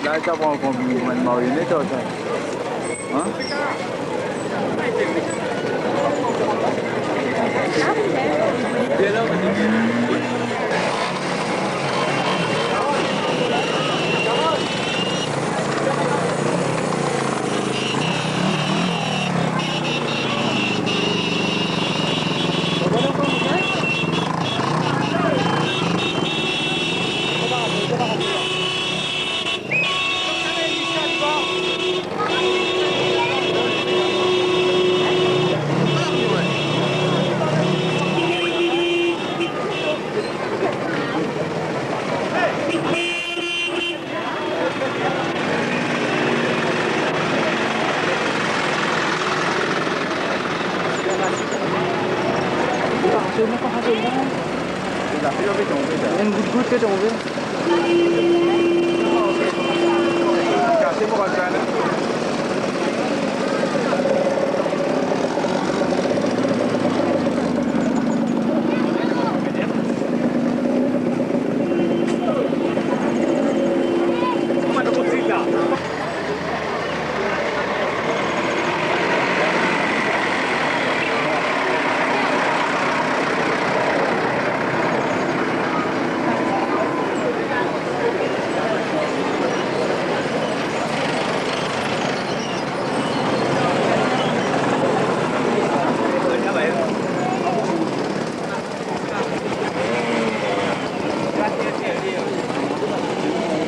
Là, ça prend combien de marionnette, ça? Hein? Une goutte que tombée. Cassez pour rentrer là.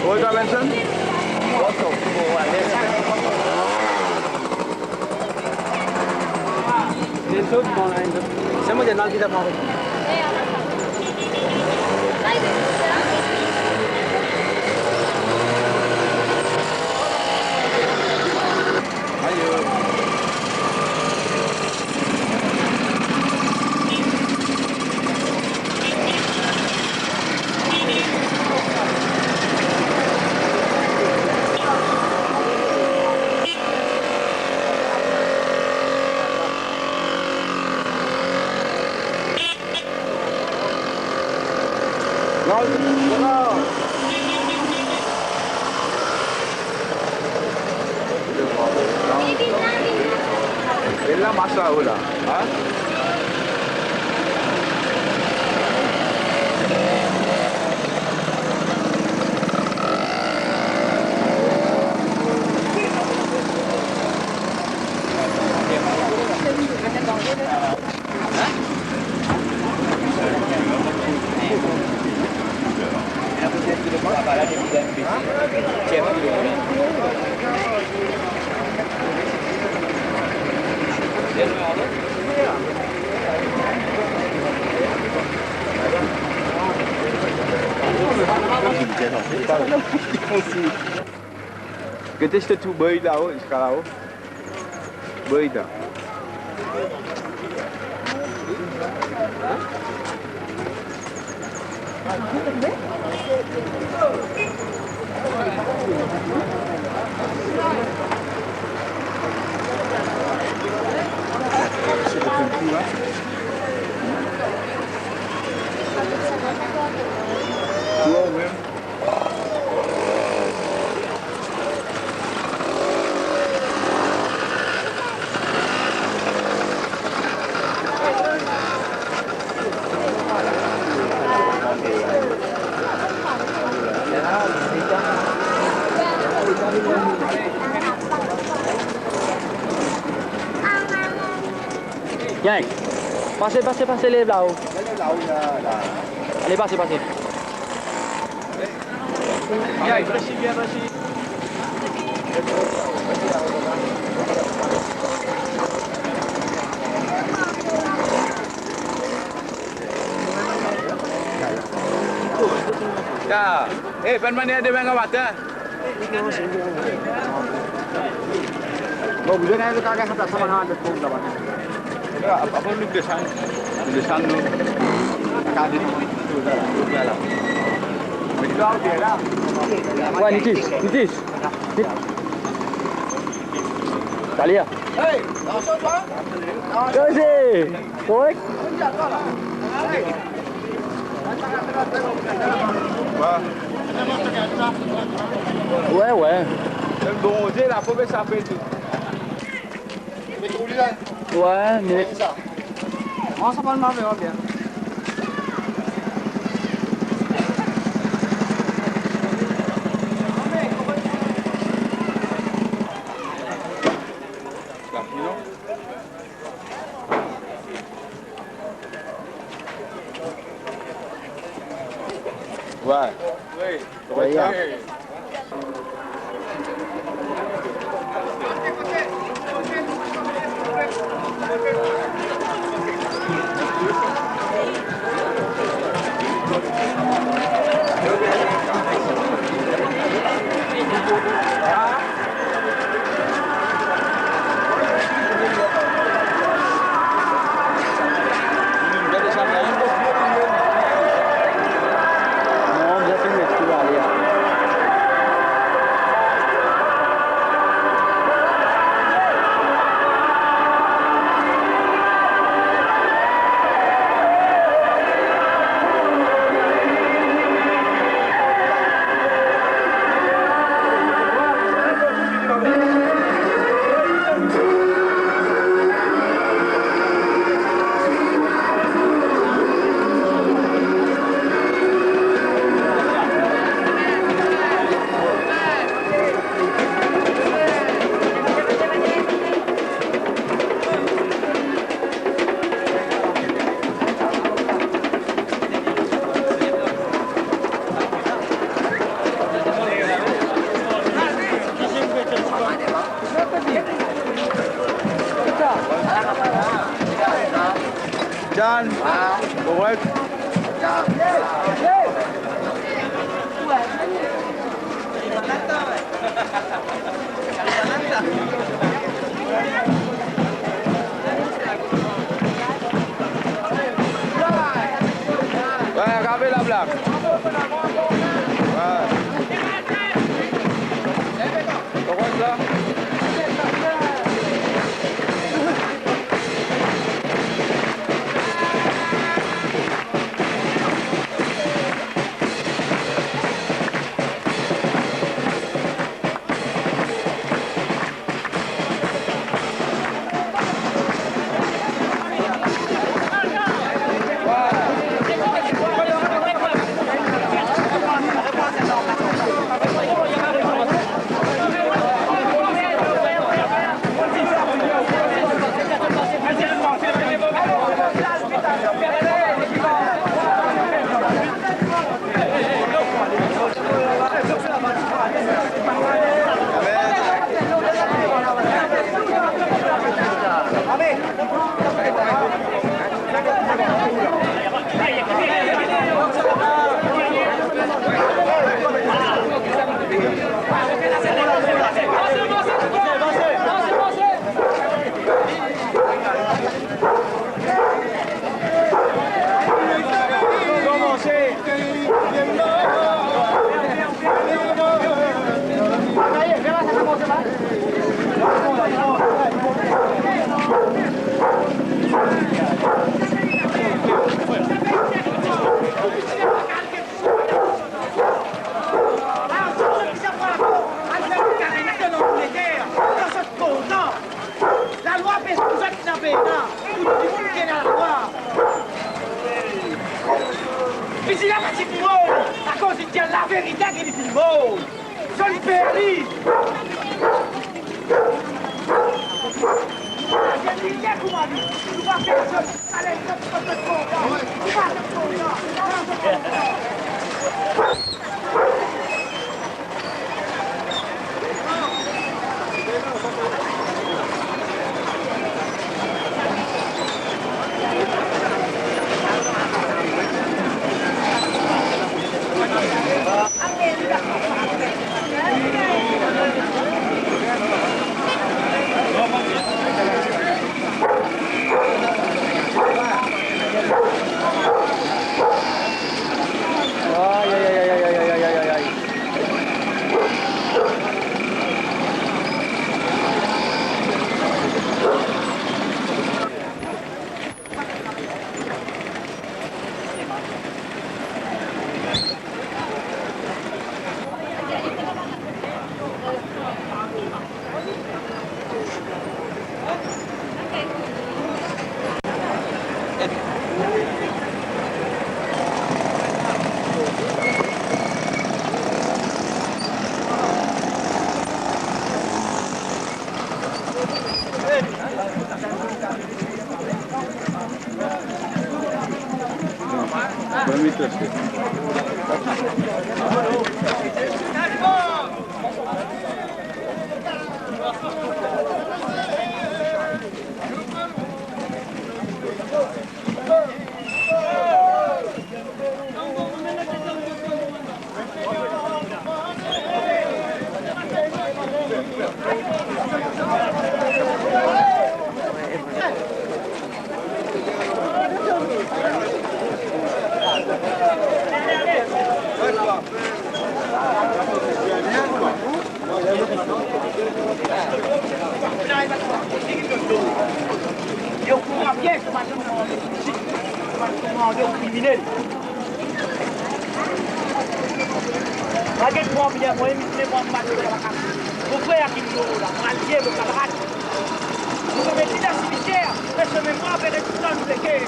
Oi, tá pensando? Saya mau jalan kita mau. Ella masa pula. Ha? Kita sudah tu beri tahu sekarang. Beri tak? Yang, passez les là-haut. Allez, passez. Viens, viens. Ya, mana ada main water? Mau bulan itu kagak kata sama ada pun dapat. Apa lu desain lu kagak di itu dalam. Begitu dia lah. Wah, nitis. Kali ya. Hei, langsung tuan. Kasih. Korek. Ouais, ouais. Le bronzé, la pauvre, ça fait tout. Mais tu là? Ouais, mais... On s'en parle mal, bien. Ouais. Oui. Ouais. John, correct. Ouais, regardez la blague. Ouais. Correct là. La loi fait ce que vous êtes tapé là. Tout le monde qui est dans la loi. Puis il y a pas de mot. À cause il y a la vérité qui est du mot. Je le péris. Il y a comment dire. Tu vas faire ça. Allez, tu vas te content. Tu vas te content. Thank you. Eu com uma pièce, mas eu não criminel. Baguette pour bien, moi, je ne pas de la carte. Vous frère qui nous la maldier, vos camarades. Vous avez dit la cimetière, mais ce même moi, avec tout ça, nous équerre.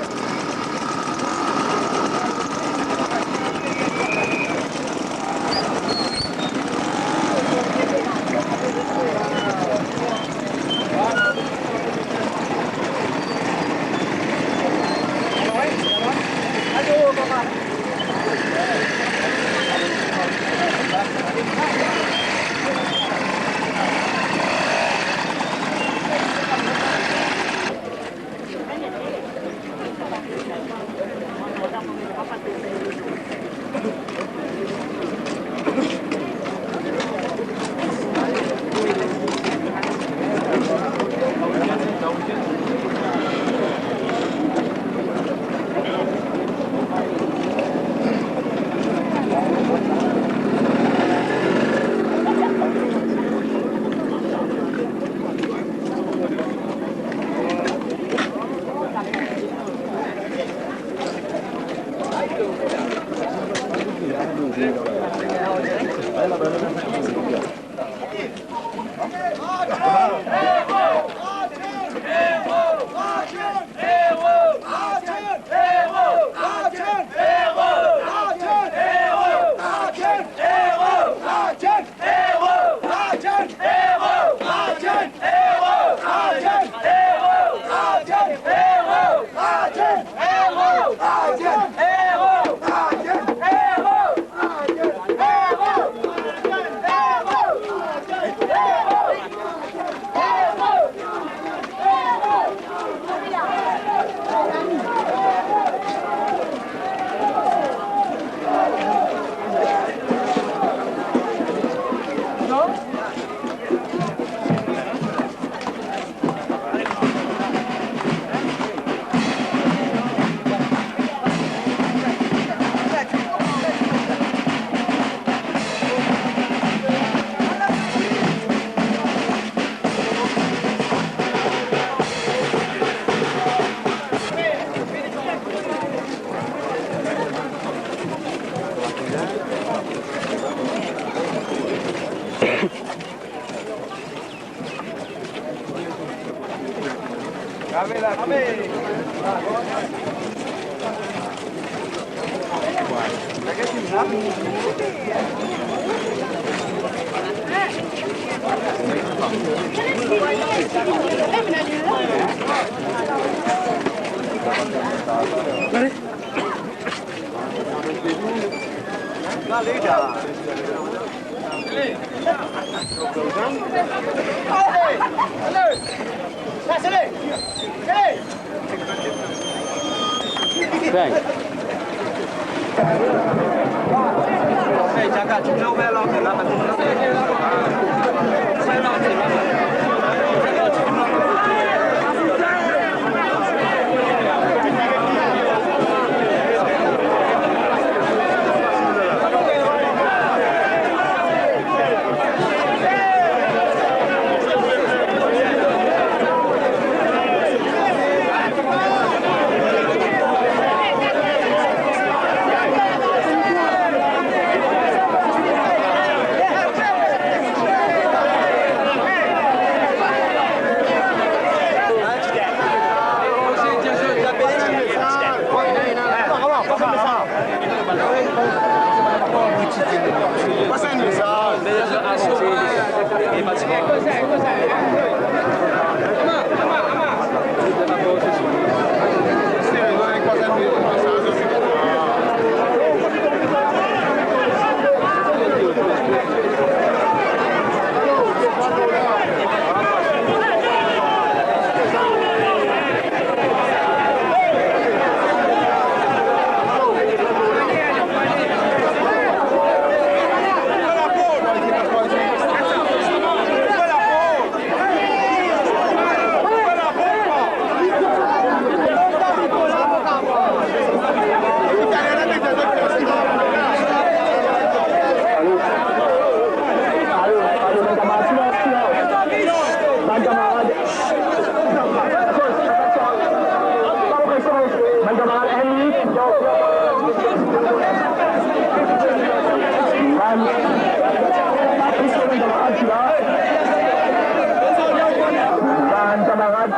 Camarades,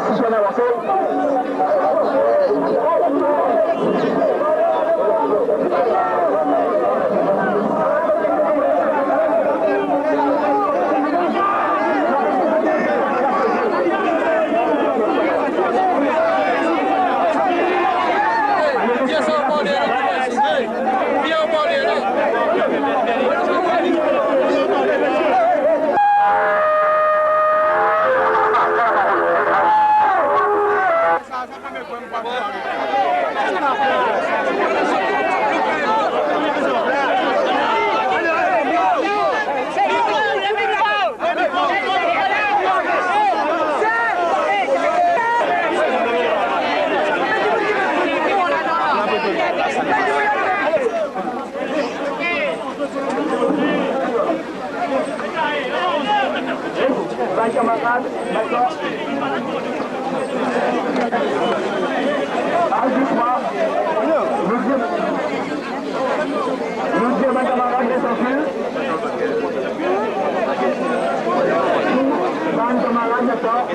si je avance. Camarades, d'accord. Arrêtez-moi. Nous dire, mes camarades, les tranquilles. Mes camarades, d'accord.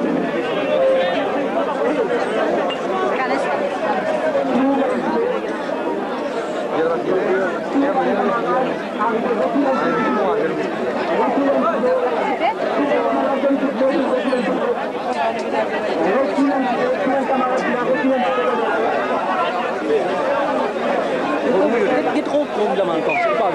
Di tronc la manca, c'est pas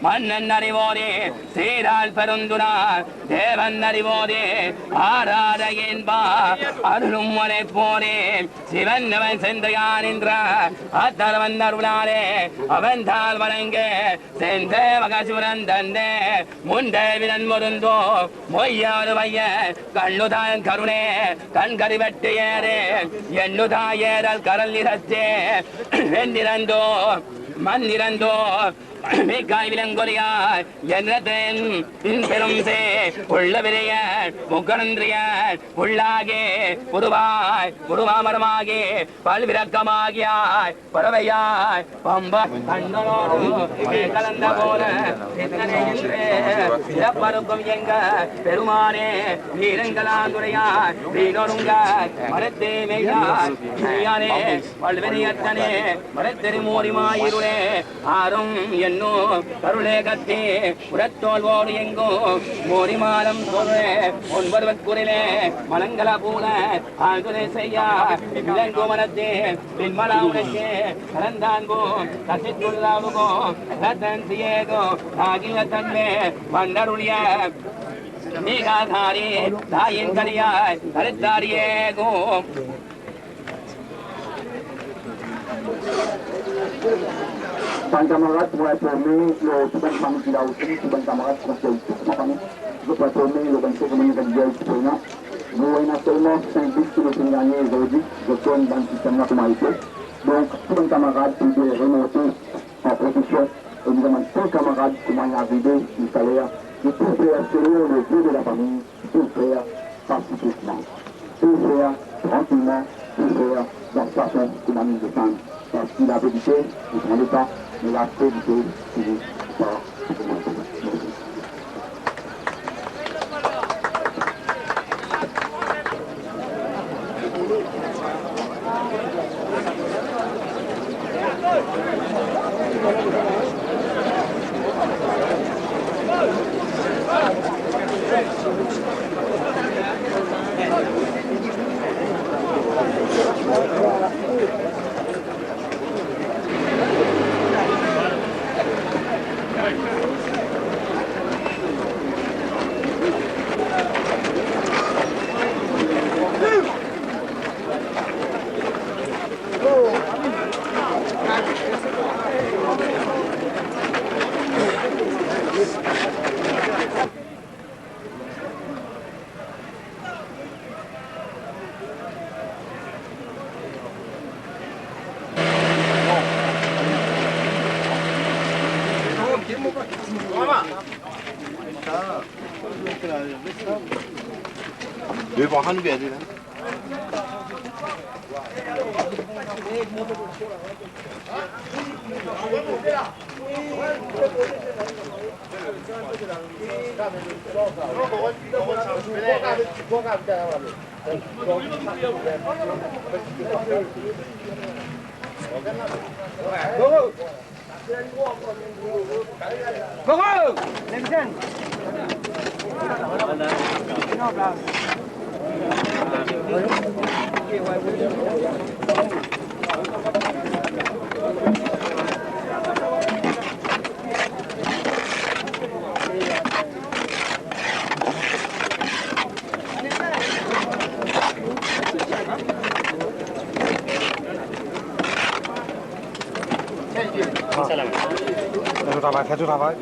மன்னன் அறிவோதே சீரால் பெருந்துனார் தேவன் அறிவோதே ஆராத என்பா அருளும் மலை போரே சிவன் அவன் சென்றையான் என்ற அத்தரவன் அருளாரே அவன் தால் வழங்க சென்ற மகசிவரன் தந்தே முண்டே விரன் முருந்தோ மொய்யாறு வைய கண்ணுதான் கருணே கண்கறி வெட்டு ஏறே எண்ணுதாயேரல் கரல் நிறத்தே வெண்ணிறந்தோ மண்ணிறந்தோ மிகாய் விலங்கொலியாய் என்னதன் பெரும் சே உள்ள விரைய முகனந்திரிய உள்ளாகே புதுவாய் புதுவாமரமாகி பல்விரக்கமாகியாய் பறவையாய் பம்ப கண்ணனோடு கலந்த போல சிறப்பருக்கும் எங்க பெருமானே வீரங்களாந்துரையாய் வீணொருங்க மரத்தே மெய்யானே பல்வெறியத்தனே மரத்தெரி மூரிமாயிருளே ஆறும் கருளே கத்தே புறத்தோல்வோடு எங்கோ மோரிமாலம் சொல்றே ஒன்பதுவற்குறிலே மலங்கள பூல ஆழ்துணை செய்யா விலங்கு மனத்தே பின்மலா உனக்கே கலந்தான்போ கசித்துள்ளாவுகோ கத்தன் சியேகோ ஆகிய தன்மே மன்னருளிய நீகாதாரி தாயின் கனியாய் கருத்தாரியேகோ Pan camarade pour être nommé, le Tuban Famille qui l'a aussi, Tuban camarade pour être tout ma famille. Je peux être nommé le 27 juillet 2021. Nous avons seulement 5 buts qui nous ont gagné aujourd'hui. Je donne dans le système là comme été. Donc, Tuban camarade qui doit remonter en profession. Et nous avons 5 camarades qui m'ont arrivé du salaire. De tout faire selon le jeu de la famille, tout faire pacifiquement. Tout faire tranquillement, tout faire dans la façon comme on nous défend. Parce qu'il a vécu, il prend le temps, mais il a fait du tout, il pas. Deux pour un bien là. Goro! Lemzen! Fais tout travail.